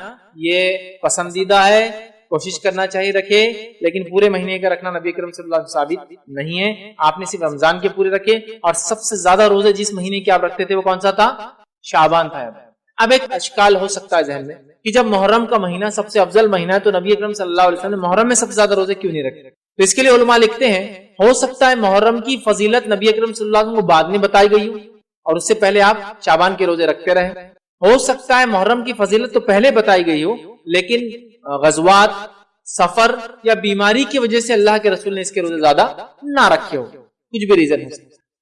یہ پسندیدہ ہے، کوشش کرنا چاہیے رکھے، لیکن پورے مہینے کا رکھنا نبی کریم صلی اللہ علیہ وسلم ثابت نہیں ہے۔ آپ نے صرف رمضان کے پورے رکھے، اور سب سے زیادہ روزے جس مہینے کے آپ رکھتے تھے وہ کون سا تھا؟ شعبان تھا۔ اب ایک اشکال ہو سکتا ہے ذہن میں کہ جب محرم کا مہینہ سب سے افضل مہینہ ہے تو نبی اکرم صلی اللہ علیہ وسلم نے محرم میں سب سے زیادہ روزے کیوں نہیں رکھے؟ تو اس کے لیے علماء لکھتے ہیں ہو سکتا ہے محرم کی فضیلت نبی اکرم صلی اللہ علیہ وسلم کو بعد میں بتائی گئی ہو، اور اس سے پہلے آپ شعبان کے روزے رکھتے رہے۔ ہو سکتا ہے محرم کی فضیلت تو پہلے بتائی گئی ہو، لیکن غزوات، سفر یا بیماری کی وجہ سے اللہ کے رسول نے اس کے روزے زیادہ نہ رکھے ہو، کچھ بھی ریزن ہے،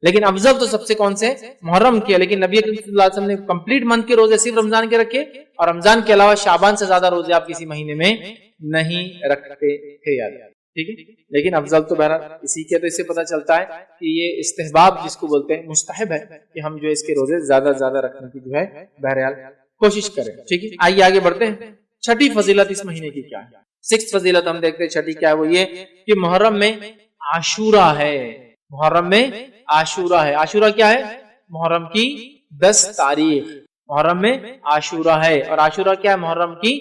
لیکن افضل تو سب سے کون سے؟ محرم کے۔ لیکن نبی اکرم صلی اللہ علیہ وسلم نے کمپلیٹ منتھ کے روزے صرف رمضان کے رکھے، اور رمضان کے علاوہ شعبان سے زیادہ روزے آپ کسی مہینے میں نہیں رکھتے تھے، یاد ہے، ٹھیک ہے۔ لیکن افضل تو بہرحال اسی کے، تو اس سے پتہ چلتا ہے کہ یہ استحباب جس کو بولتے ہیں، مستحب ہے کہ ہم جو اس کے روزے زیادہ زیادہ رکھنے کی جو ہے بہرحال کوشش کریں، ٹھیک ہے۔ آئیے آگے بڑھتے ہیں۔ چھٹی فضیلت اس مہینے کی کیا ہے؟ سکس فضیلت ہم دیکھتے ہیں، چھٹی کیا ہے، وہ یہ کہ محرم میں عاشورہ ہے۔ محرم میں عاشورہ ہے۔ عاشورہ کیا ہے؟ محرم کی 10 تاریخ محرم میں عاشورہ ہے، اور عاشورہ کیا ہے؟ محرم کی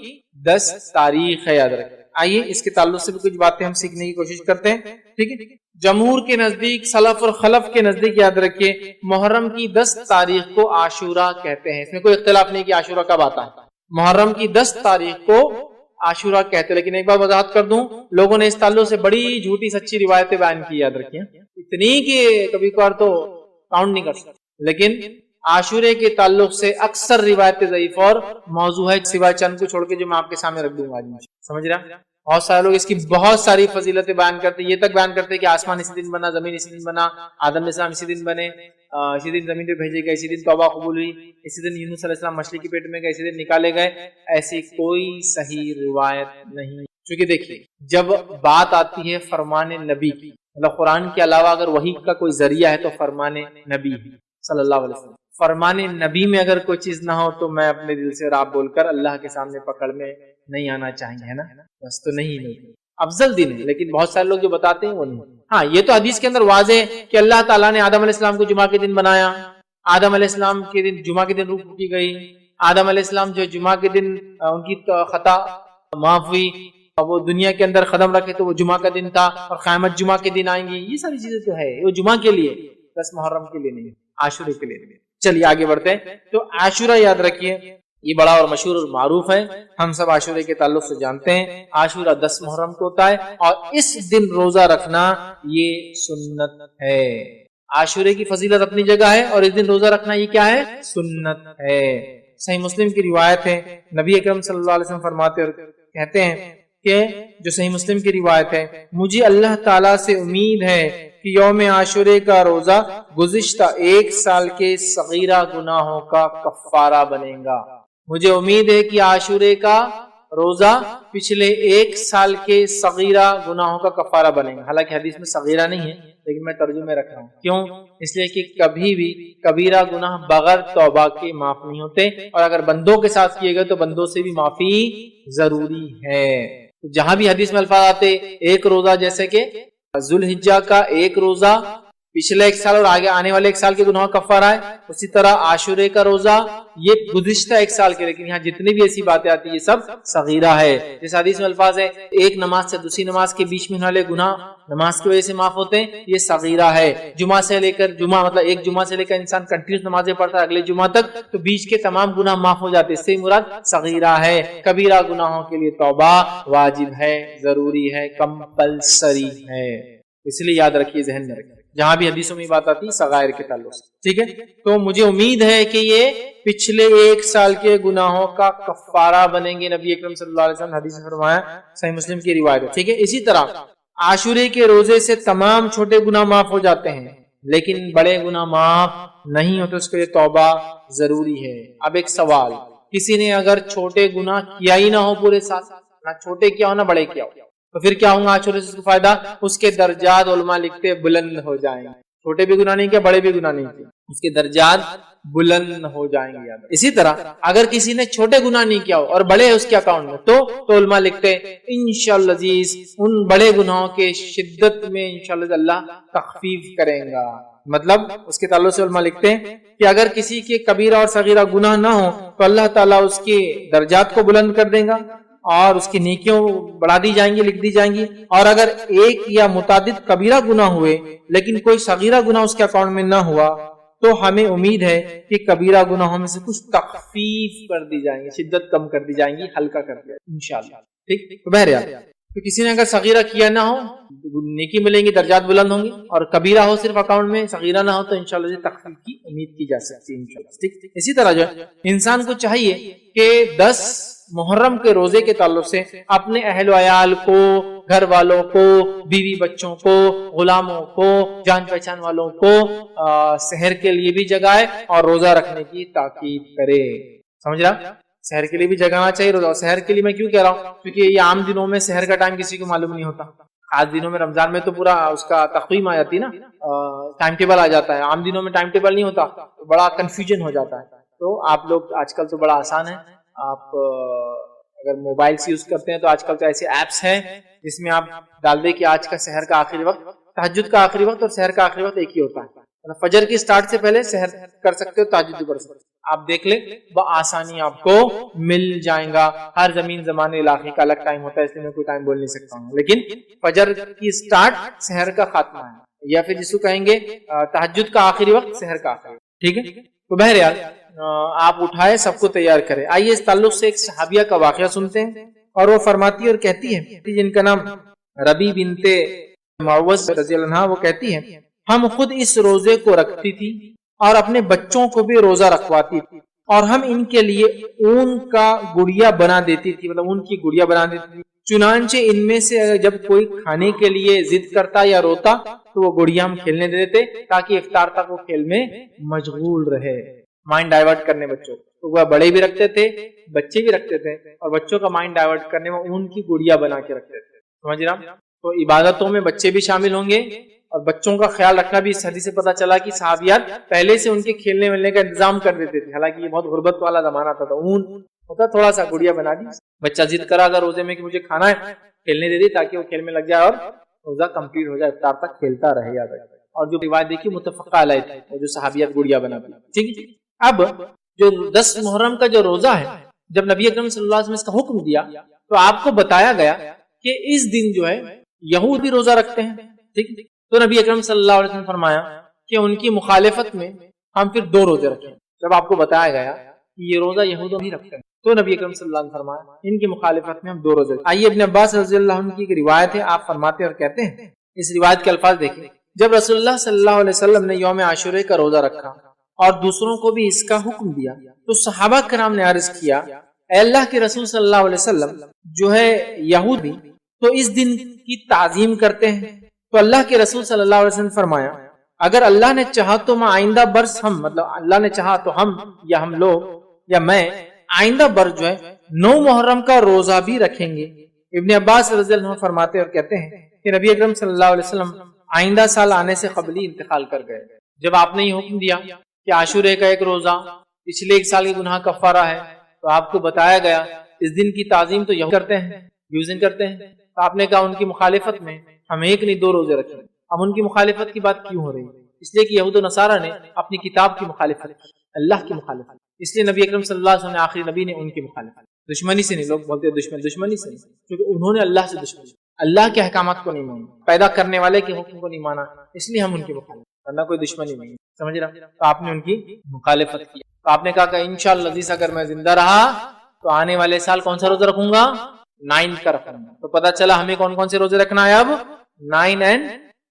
10 تاریخ ہے، یاد رکھیں۔ آئیے اس کے تعلق سے بھی کچھ باتیں ہم سیکھنے کی کوشش کرتے ہیں، ٹھیک ہے۔ جمہور کے نزدیک، سلف اور خلف کے نزدیک یاد رکھیے محرم کی 10 تاریخ کو عاشورہ کہتے ہیں، اس میں کوئی اختلاف نہیں کہ عاشورہ کب آتا ہے۔ محرم کی 10 تاریخ کو عاشورہ کہتے ہیں، لیکن ایک بار وضاحت کر دوں، لوگوں نے اس تعلق سے بڑی جھوٹی سچی روایتیں بیان کی، یاد رکھیے، اتنی کہ کبھی کبھار تو کاؤنٹ نہیں کر سکتے، لیکن عاشورے کے تعلق سے اکثر روایتیں ضعیف اور موضوع ہے، سوائے چند کو چھوڑ کے جو میں آپ کے سامنے رکھ دوں گا آج۔ سمجھ رہا؟ بہت سارے لوگ اس کی بہت ساری فضیلتیں بیان کرتے ہیں، یہ تک بیان کرتے ہیں کہ آسمان اسی دن بنا، زمین اسی دن بنا، آدم علیہ السلام اسی دن بنے، اسی دن زمین پہ بھیجے گئے، اسی دن توبہ قبول ہوئی، اسی دن یونس علیہ السلام مچھلی کے پیٹ میں گئے، اسی دن نکالے گئے۔ ایسی کوئی صحیح روایت نہیں، کیونکہ دیکھیے جب بات آتی ہے فرمان نبی کی، مطلب قرآن کے علاوہ اگر وحی کا کوئی ذریعہ ہے تو فرمان نبی صلی اللہ علیہ وسلم. فرمان نبی میں اگر کوئی چیز نہ ہو تو میں اپنے دل سے راب بول کر اللہ کے سامنے پکڑ میں نہیں آنا چاہیے، ہے نا، بس تو نہیں افضل دن ہے. لیکن بہت سارے لوگ جو بتاتے ہیں وہ نہیں. ہاں یہ تو حدیث کے اندر واضح ہے کہ اللہ تعالیٰ نے آدم علیہ السلام کو جمعہ کے دن بنایا، آدم علیہ السلام کے دن جمعہ کے دن روح کی گئی، آدم علیہ السلام جو جمعہ کے دن ان کی خطا معاف ہوئی، وہ دنیا کے اندر قدم رکھے تو وہ جمعہ کا دن تھا، اور قیامت جمعہ کے دن آئیں گی. یہ ساری چیزیں تو ہے، وہ جمعہ کے لیے، 10 محرم کے لیے نہیں، عاشورے کے لیے نہیں. چلیے آگے بڑھتے ہیں. تو عاشورہ یاد رکھیے یہ بڑا اور مشہور اور معروف ہے، ہم سب عاشورے کے تعلق سے جانتے ہیں. عاشورہ 10 محرم کو ہوتا ہے اور اس دن روزہ رکھنا یہ سنت ہے. عاشورے کی فضیلت اپنی جگہ ہے اور اس دن روزہ رکھنا یہ کیا ہے؟ سنت ہے. صحیح مسلم کی روایت ہے، نبی اکرم صلی اللہ علیہ وسلم فرماتے اور کہتے ہیں کہ جو صحیح مسلم کی روایت ہے، مجھے اللہ تعالیٰ سے امید ہے کہ یوم عاشورے کا روزہ گزشتہ 1 سال کے صغیرہ گناہوں کا کفارہ بنے گا. مجھے امید ہے کہ عاشورے کا روزہ پچھلے 1 سال کے صغیرہ گناہوں کا کفارہ بنے گا. حالانکہ حدیث میں صغیرہ نہیں ہے لیکن میں ترجمے رکھ رہا ہوں. کیوں؟ اس لیے کہ کبھی بھی کبیرہ گناہ بغیر توبہ کے معاف نہیں ہوتے، اور اگر بندوں کے ساتھ کیے گئے تو بندوں سے بھی معافی ضروری ہے. جہاں بھی حدیث میں الفاظ آتے ایک روزہ، جیسے کہ ذوالحجہ کا 1 روزہ پچھلے 1 سال اور آگے آنے والے 1 سال کے گناہوں کا کفارہ ہے، اسی طرح عاشورے کا روزہ یہ گزشتہ 1 سال کے. لیکن یہاں جتنی بھی ایسی باتیں آتی ہیں یہ سب صغیرہ ہے. جس حدیث میں الفاظ ہے ایک نماز سے دوسری نماز کے بیچ میں ہونے والے گناہ نماز کی وجہ سے معاف ہوتے ہیں، یہ صغیرہ ہے. جمعہ سے لے کر جمعہ، مطلب ایک جمعہ سے لے کر انسان کنٹینیوس نمازیں پڑھتا ہے اگلے جمعہ تک، تو بیچ کے تمام گناہ معاف ہو جاتے، اس سے مراد صغیرہ ہے. کبیرہ گناہوں کے لیے توبہ واجب ہے، ضروری ہے، کمپلسری ہے. اس لیے یاد رکھیے، ذہن میں رکھیے جہاں بھی حدیثوں میں بات آتی ہے صغائر کے تعلق سے. ٹھیک ہے، تو مجھے امید ہے کہ یہ پچھلے 1 سال کے گناہوں کا کفارہ بنیں گے. نبی اکرم صلی اللہ علیہ وسلم حدیث میں فرمایا، صحیح مسلم کی روایت ہے. ٹھیک ہے، اسی طرح عاشورے کے روزے سے تمام چھوٹے گناہ معاف ہو جاتے ہیں، لیکن بڑے گناہ معاف نہیں ہوتے، اس کے لیے توبہ ضروری ہے. اب ایک سوال، کسی نے اگر چھوٹے گناہ کیا ہی نہ ہو پورے سال، نہ چھوٹے کیا ہو نہ بڑے کیا ہو، تو پھر کیا ہوگا؟ عاشورے سے اس کو فائدہ، اس کے درجات علماء لکھتے بلند ہو جائیں گے. چھوٹے بھی گناہ نہیں کیا، بڑے بھی گناہ نہیں کیا، اس کے درجات بلند ہو جائیں گے. اسی طرح اگر کسی نے چھوٹے گناہ نہیں کیا ہو اور بڑے ہے اس کے اکاؤنٹ میں، تو علماء لکھتے انشاءاللہ عزیز ان بڑے گناہوں کے شدت میں انشاءاللہ اللہ تخفیف کریں گا. مطلب اس کے تعلق سے علماء لکھتے ہیں کہ اگر کسی کے کبیرہ اور صغیرہ گناہ نہ ہو تو اللہ تعالیٰ اس کے درجات کو بلند کر دے گا اور اس کی نیکیوں بڑھا دی جائیں گی، لکھ دی جائیں گی. اور اگر ایک یا متعدد کبیرہ گناہ ہوئے لیکن کوئی صغیرہ گناہ اس کے اکاؤنٹ میں نہ ہوا تو ہمیں امید ہے کہ کبیرہ گناہوں میں سے کچھ تخفیف کر دی جائیں گی، شدت کم کر دی جائیں گی، ہلکا کر دیا انشاءاللہ. ٹھیک، تو بہرحال تو کسی نے اگر صغیرہ کیا نہ ہو نیکی ملیں گی، درجات بلند ہوں گے، اور کبیرہ ہو صرف اکاؤنٹ میں، صغیرہ نہ ہو تو انشاءاللہ تخفیف کی امید کی جا سکتی ہے انشاءاللہ. ٹھیک، اسی طرح جو انسان کو چاہیے کہ 10 محرم کے روزے کے تعلق سے اپنے اہل و عیال کو، گھر والوں کو، بیوی بچوں کو، غلاموں کو، جان پہچان والوں کو سحر کے لیے بھی جگائے اور روزہ رکھنے کی تاکید کرے. سمجھ رہا؟ سحر کے لیے بھی جگانا چاہیے روزہ. سحر کے لیے میں کیوں کہہ رہا ہوں؟ کیونکہ یہ عام دنوں میں سحر کا ٹائم کسی کو معلوم نہیں ہوتا. خاص دنوں میں رمضان میں تو پورا اس کا تقویم آ جاتی نا، ٹائم ٹیبل آ جاتا ہے. عام دنوں میں ٹائم ٹیبل نہیں ہوتا، بڑا کنفیوژن ہو جاتا ہے. تو آپ لوگ آج کل تو بڑا آسان ہے، آپ اگر موبائل سے یوز کرتے ہیں تو آج کل تو ایسے ایپس ہیں جس میں آپ ڈال دیں کہ آج کا سحر کا آخری وقت، تہجد کا آخری وقت اور سحر کا آخری وقت ایک ہی ہوتا ہے. فجر کی سٹارٹ سے پہلے سحر کر سکتے ہو، تہجد بھی کر سکتے ہو. آپ دیکھ لیں بآسانی آپ کو مل جائیں گا. ہر زمین زمانے علاقے کا الگ ٹائم ہوتا ہے، اس لیے میں کوئی ٹائم بول نہیں سکتا ہوں، لیکن فجر کی سٹارٹ سحر کا خاتمہ ہے، یا پھر جس کو کہیں گے تہجد کا آخری وقت سحر کا آخری وقت. ٹھیک ہے، تو بہرحال آپ اٹھائے، سب کو تیار کرے. آئیے اس تعلق سے ایک صحابیہ کا واقعہ سنتے ہیں، اور وہ فرماتی ہے اور کہتی ہے، جن کا نام ربی بنت معوذ رضی اللہ عنہ، وہ کہتی ہے ہم خود اس روزے کو رکھتی تھی اور اپنے بچوں کو بھی روزہ رکھواتی تھی، اور ہم ان کے لیے اون کا گڑیا بنا دیتی تھی، مطلب اون کی گڑیا بنا دیتی تھی. چنانچہ ان میں سے جب کوئی کھانے کے لیے ضد کرتا یا روتا تو وہ گڑیا ہم کھیلنے دیتے تاکہ افطار تک وہ کھیل میں مشغول رہے، مائنڈ ڈائیورٹ کرنے بچوں کو. تو وہ بڑے بھی رکھتے تھے، بچے بھی رکھتے تھے، اور بچوں کا مائنڈ ڈائیورٹ کرنے میں اون کی گڑیا بنا کے رکھتے تھے. سمجھ رہا؟ تو عبادتوں میں بچے بھی شامل ہوں گے، اور بچوں کا خیال رکھنا بھی اس حدیث سے پتہ چلا کہ صحابیات پہلے سے ان کے کھیلنے ولنے کا انتظام کر دیتے تھے. حالانکہ یہ بہت غربت والا زمانہ تھا، تو اون ہوتا تھوڑا سا گڑیا بنا دی، بچہ ضد کرا اگر روزے میں کہ مجھے کھانا ہے، کھیلنے دے دی تاکہ وہ کھیل میں لگ جائے اور روزہ کمپلیٹ ہو جائے، افطار تک کھیلتا رہے. یاد رکھے. اور جو روایت دیکھی متفقہ علیہ تھی، وہ جو صحابیات گڑیا بناتی. ٹھیک ہے. اب جو 10 محرم کا جو روزہ ہے، جب نبی اکرم صلی اللہ علیہ وسلم نے اس کا حکم دیا تو آپ کو بتایا گیا کہ اس دن جو ہے یہودی روزہ رکھتے ہیں. ٹھیک. تو نبی اکرم صلی اللہ علیہ وسلم نے فرمایا کہ ان کی مخالفت میں ہم پھر 2 روزے رکھیں. جب آپ کو بتایا گیا کہ یہ روزہ یہود نہیں رکھتے ہیں تو نبی اکرم صلی اللہ علیہ وسلم نے فرمایا ان کی مخالفت میں ہم 2 روزے. آئیے ابن عباس رضی اللہ عنہ کی ایک روایت ہے، آپ فرماتے اور کہتے ہیں، اس روایت کے الفاظ دیکھیں، جب رسول اللہ صلی اللہ علیہ وسلم نے یوم عاشورہ کا روزہ رکھا اور دوسروں کو بھی اس کا حکم دیا تو صحابہ کرام نے عرض کیا، اے اللہ کے رسول صلی اللہ علیہ وسلم، جو ہے یہودی تو اس دن کی تعظیم کرتے ہیں. تو اللہ کے رسول صلی اللہ علیہ وسلم نے فرمایا، اگر اللہ نے چاہا تو میں آئندہ برس ہم، مطلب اللہ نے چاہا تو ہم یا ہم لوگ یا میں آئندہ برس جو ہے 9 محرم کا روزہ بھی رکھیں گے. ابن عباس رضی اللہ عنہ فرماتے اور کہتے ہیں کہ نبی اکرم صلی اللہ علیہ وسلم آئندہ سال آنے سے قبل ہی انتقال کر گئے. جب آپ نے یہ حکم دیا کہ عاشورہ کا ایک روزہ پچھلے 1 سال کے گناہ کفارہ ہے، تو آپ کو بتایا گیا اس دن کی تعظیم تو یہود کرتے ہیں، اس دن کرتے ہیں. تو آپ نے کہا ان کی مخالفت میں ہم 1 نہیں 2 روزے رکھیں. اب ان کی مخالفت کی بات کیوں ہو رہی ہے؟ اس لیے کہ یہود و نصارہ نے اپنی کتاب کی مخالفت کی، اللہ کی مخالفت. اس لیے نبی اکرم صلی اللہ علیہ وسلم نے آخری نبی نے ان کی مخالفت، دشمنی سے نہیں. لوگ بولتے ہیں دشمنی سے نہیں، کیونکہ انہوں نے اللہ سے دشمنی، اللہ کے احکامات کو نہیں مانا، پیدا کرنے والے کے حکم کو نہیں مانا، اس لیے ہم ان کی مخالفت، ورنہ کوئی دشمنی نہیں. سمجھ رہا؟ تو آپ نے ان کی مخالفت کی. تو آپ نے کہا کہ انشاءاللہ عزیز اگر میں زندہ رہا تو آنے والے سال کون سا روزہ رکھوں گا؟ 9 کا رکھوں گا. تو پتہ چلا ہمیں کون کون سے روزے رکھنا ہے اب؟ 9 اور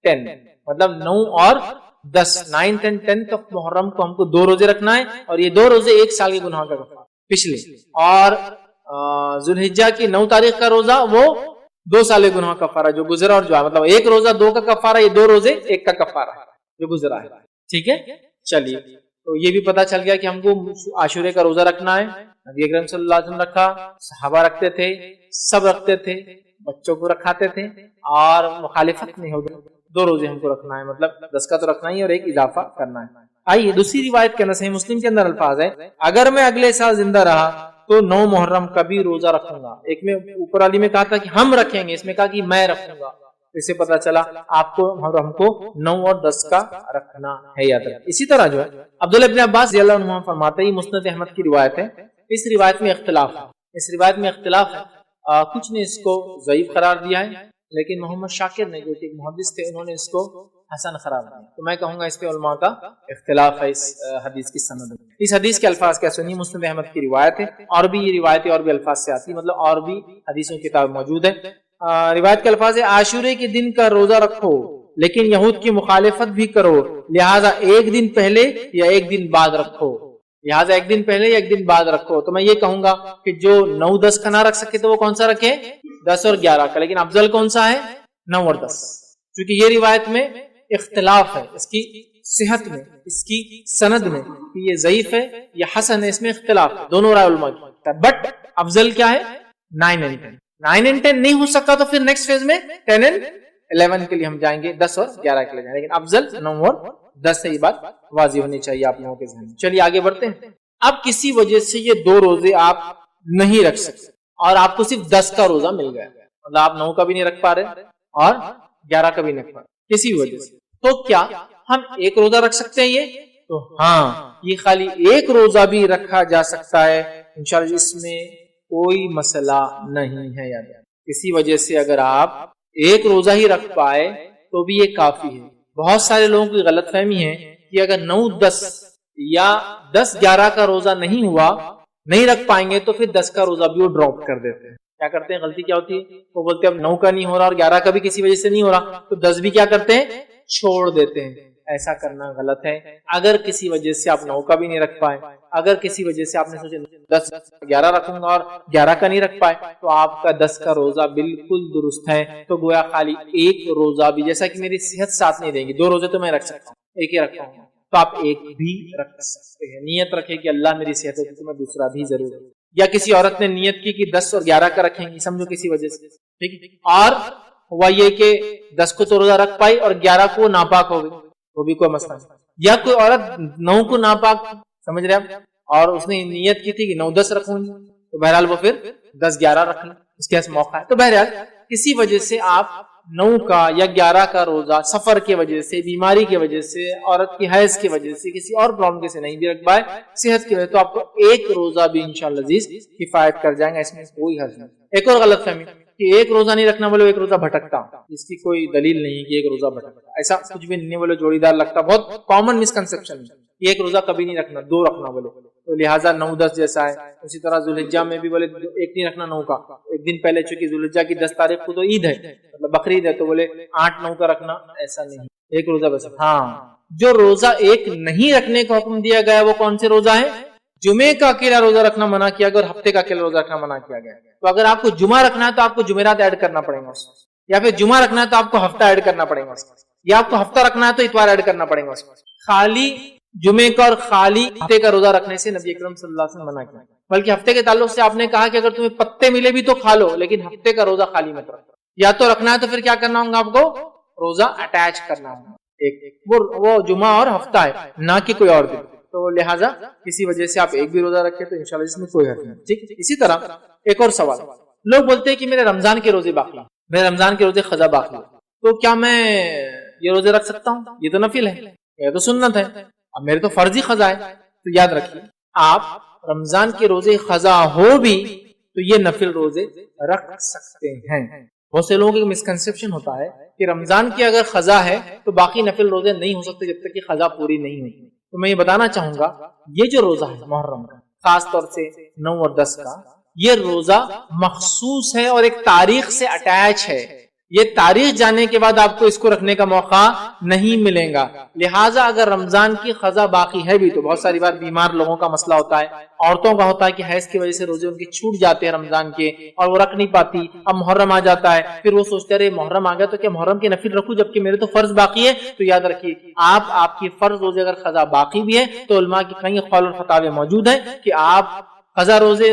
10، مطلب 9 اور 10، 9 اور 10 محرم کو ہم کو 2 روزے رکھنا ہے، اور یہ 2 روزے 1 سال کے گناہ کا کفارہ پچھلے، اور ذوالحجہ کی 9 تاریخ کا روزہ وہ 2 سال گناہ کا کفارہ جو گزرا، اور جو ہے مطلب 1 روزہ 2 کا کفارہ، یہ 2 روزے 1 کا کفارہ جو گزرا ہے. ٹھیک ہے. چلیے، تو یہ بھی پتا چل گیا کہ ہم کو عاشورہ کا روزہ رکھنا ہے. نبی اکرم صلی اللہ علیہ وسلم رکھا، صحابہ رکھتے تھے، سب رکھتے تھے، بچوں کو رکھاتے تھے، اور مخالفت نہیں ہوگی. 2 روزے ہم کو رکھنا ہے، مطلب 10 کا تو رکھنا ہی اور 1 اضافہ کرنا ہے. آئیے دوسری روایت کے اندر صحیح مسلم کے اندر الفاظ ہے، اگر میں اگلے سال زندہ رہا تو 9 محرم کا بھی روزہ رکھوں گا. ایک میں اوپر والی میں کہا تھا کہ ہم رکھیں گے، اس میں کہا کہ میں رکھوں گا. اس سے پتا چلا آپ کو ہم کو 9 اور 10 کا رکھنا ہے. یاد رکھیں. اسی طرح جو ہے عبداللہ ابن عباس رضی اللہ عنہ فرماتے ہیں، مسند احمد کی روایت ہے، اس روایت میں اختلاف ہے. کچھ نے اس کو ضعیف قرار دیا ہے، لیکن محمد شاکر نے جو کہ ایک محدث تھے انہوں نے اس کو حسن قرار دیا. تو میں کہوں گا اس پہ علماء کا اختلاف ہے اس حدیث کی سند میں. اس حدیث کے الفاظ کیا سنیے، مسند احمد کی روایت ہے، اور بھی یہ روایتیں اور بھی الفاظ سے آتی، مطلب اور بھی حدیثوں کی کتاب موجود ہے. روایت کے الفاظ ہے، عاشورے کے دن کا روزہ رکھو لیکن یہود کی مخالفت بھی کرو، لہٰذا 1 دن پہلے یا 1 دن بعد رکھو. لہٰذا 1 دن پہلے یا 1 دن بعد رکھو. تو میں یہ کہوں گا کہ جو 9-10 کا نہ رکھ سکے تو وہ کون سا رکھے؟ 10 اور 11 کا. لیکن افضل کون سا ہے؟ 9 اور 10. کیونکہ یہ روایت میں اختلاف ہے، اس کی صحت میں، اس کی سند میں، کہ یہ ضعیف ہے یا حسن ہے، اس میں اختلاف ہے، دونوں رائے علماء کی. بٹ افضل کیا ہے؟ 9 اور 10. 9 اور 10 نہیں ہو سکا تو پھر نیکسٹ فیز میں 10 اور 11 کے لیے ہم جائیں گے، 10 اور 11 کے لیے جائیں گے. لیکن افضل 9 اور 10 سے یہ بات واضح ہونی چاہیے آپ لوگوں کے ذہن میں. چلیے آگے بڑھتے ہیں. اب کسی وجہ سے یہ 2 روزے آپ نہیں رکھ سکتے اور آپ کو صرف 10 کا روزہ مل گیا، مطلب آپ 9 کا بھی نہیں رکھ پا رہے اور 11 کا بھی نہیں رکھ پا رہے کسی وجہ سے، تو کیا ہم 1 روزہ رکھ سکتے ہیں؟ یہ تو ہاں، یہ خالی 1 روزہ بھی رکھا جا سکتا ہے انشاءاللہ، اس میں کوئی مسئلہ نہیں ہے. یاد کسی وجہ سے اگر آپ 1 روزہ ہی رکھ پائے تو بھی یہ کافی ہے. بہت سارے لوگوں کی غلط فہمی ہے کہ اگر 9-10 یا 10-11 کا روزہ نہیں ہوا، نہیں رکھ پائیں گے تو پھر 10 کا روزہ بھی وہ ڈراپ کر دیتے ہیں. کیا کرتے ہیں؟ غلطی کیا ہوتی ہے؟ وہ بولتے ہیں اب 9 کا نہیں ہو رہا اور 11 کا بھی کسی وجہ سے نہیں ہو رہا تو 10 بھی کیا کرتے ہیں؟ چھوڑ دیتے ہیں. ایسا کرنا غلط ہے. اگر کسی وجہ سے آپ 9 کا بھی نہیں رکھ پائے، اگر کسی وجہ سے آپ نے سوچے 10-11 رکھوں گا اور 11 کا نہیں رکھ پائے، تو آپ کا 10 کا روزہ بالکل درست ہے. تو گویا خالی 1 روزہ بھی، جیسا کہ میری صحت ساتھ نہیں دیں گی، 2 روزے تو میں رکھ سکتا ہوں، 1 ہی رکھتا ہوں، تو آپ 1 بھی رکھ سکتے ہیں. نیت رکھے کہ اللہ میری صحت ہے تو میں دوسرا بھی ضرور ہے. یا کسی عورت نے نیت کی کہ 10 اور 11 کا رکھیں گی، سمجھو کسی وجہ سے، ٹھیک ہے، اور ہوا یہ کہ 10 کو تو روزہ رکھ پائی اور 11 کو ناپاک ہو گئی، وہ بھی کوئی مسئلہ نہیں. یا کوئی عورت 9 کو ناپاک سمجھ رہے آپ، اور اس نے نیت کی تھی کہ 9-10 رکھوں گی، تو بہرحال وہ پھر 10-11 رکھ لیں، اس کے پاس موقع ہے. تو بہرحال کسی وجہ سے آپ 9 کا یا 11 کا روزہ سفر کی وجہ سے، بیماری کی وجہ سے، عورت کی حیض کی وجہ سے، کسی اور پرابلم کی سے نہیں بھی رکھ پائے، صحت کی وجہ سے، تو آپ کو ایک روزہ بھی انشاءاللہ عزیز کفایت کر جائیں گا، اس میں کوئی حرج نہیں. ایک اور غلط فہمی کہ ایک روزہ نہیں رکھنا بولے ایک روزہ بھٹکتا، اس کی کوئی دلیل نہیں کہ ایک روزہ بھٹکتا، ایسا کچھ بھی نہیں بولے جوڑی دار لگتا، بہت کامن مسکنسپشن ہے. ایک روزہ کبھی نہیں رکھنا، 2 رکھنا بولے، تو لہٰذا 9-10 جیسا ہے. اسی طرح ذوالحجہ میں بھی بولے ایک نہیں رکھنا 9 کا، ایک دن پہلے چونکہ ذوالحجہ کی 10 تاریخ کو تو عید ہے، مطلب بقرعید ہے، تو بولے 8-9 کا رکھنا، ایسا نہیں، ایک روزہ بس. ہاں جو روزہ ایک نہیں رکھنے کا حکم دیا گیا وہ کون سے روزہ ہے؟ جمعے کا اکیلا روزہ رکھنا منع کیا گیا اور ہفتے کا اکیلا روزہ رکھنا منع کیا گیا. تو اگر آپ کو جمعہ رکھنا ہے تو آپ کو جمعرات ایڈ کرنا پڑے گا اس میں، یا پھر جمعہ رکھنا ہے تو آپ کو ہفتہ ایڈ کرنا پڑے گا اس میں، یا آپ کو ہفتہ رکھنا ہے تو اتوار ایڈ کرنا پڑے گا اس میں. خالی جمعے کا اور خالی ہفتے کا روزہ رکھنے سے نبی اکرم صلی اللہ علیہ وسلم منع کیا، بلکہ ہفتے کے تعلق سے آپ نے کہا کہ اگر تمہیں پتے ملے بھی تو کھا لو، لیکن ہفتے کا روزہ خالی مت رکھو. یا تو رکھنا ہے تو پھر کیا کرنا ہوگا آپ کو؟ روزہ اٹیچ کرنا ہوگا، ایک وہ جمعہ اور ہفتہ ہے، نہ کہ کوئی اور دن. تو لہٰذا کسی وجہ سے آپ ایک بھی روزہ رکھے تو انشاءاللہ اس میں کوئی حرج نہیں. ٹھیک. اسی طرح ایک اور سوال، لوگ بولتے ہیں کہ میرے رمضان کے روزے باقی، میرے رمضان کے روزے قضا باقی، تو کیا میں یہ روزے رکھ سکتا ہوں؟ یہ تو نفل ہے، یہ تو سنت ہے، اب میرے تو فرض ہی قضا ہے. تو یاد رکھیے آپ رمضان کے روزے قضا ہو بھی تو یہ نفل روزے رکھ سکتے ہیں. بہت سے لوگوں کا مسکنسپشن ہوتا ہے کہ رمضان کی اگر قضا ہے تو باقی نفل روزے نہیں ہو سکتے جب تک کہ قضا پوری نہیں ہوتی. تو میں یہ بتانا چاہوں گا یہ جو روزہ ہے محرم کا، خاص طور سے 9 اور 10 کا، یہ روزہ مخصوص ہے اور ایک تاریخ سے اٹیچ ہے. یہ تاریخ جانے کے بعد آپ کو اس کو رکھنے کا موقع نہیں ملے گا. لہٰذا اگر رمضان کی قضا باقی ہے بھی تو بہت ساری بار بیمار لوگوں کا مسئلہ ہوتا ہے، عورتوں کا ہوتا ہے کہ حیض کی وجہ سے روزے ان کے چھوٹ جاتے ہیں رمضان کے اور وہ رکھ نہیں پاتی. اب محرم آ جاتا ہے، پھر وہ سوچتے رہے محرم آ گیا تو کیا محرم کے نفل رکھوں جبکہ میرے تو فرض باقی ہے. تو یاد رکھیے آپ کی فرض روزے اگر قضا باقی بھی ہے تو علماء کی کئی قول اور فتاوی موجود ہیں کہ آپ قضا روزے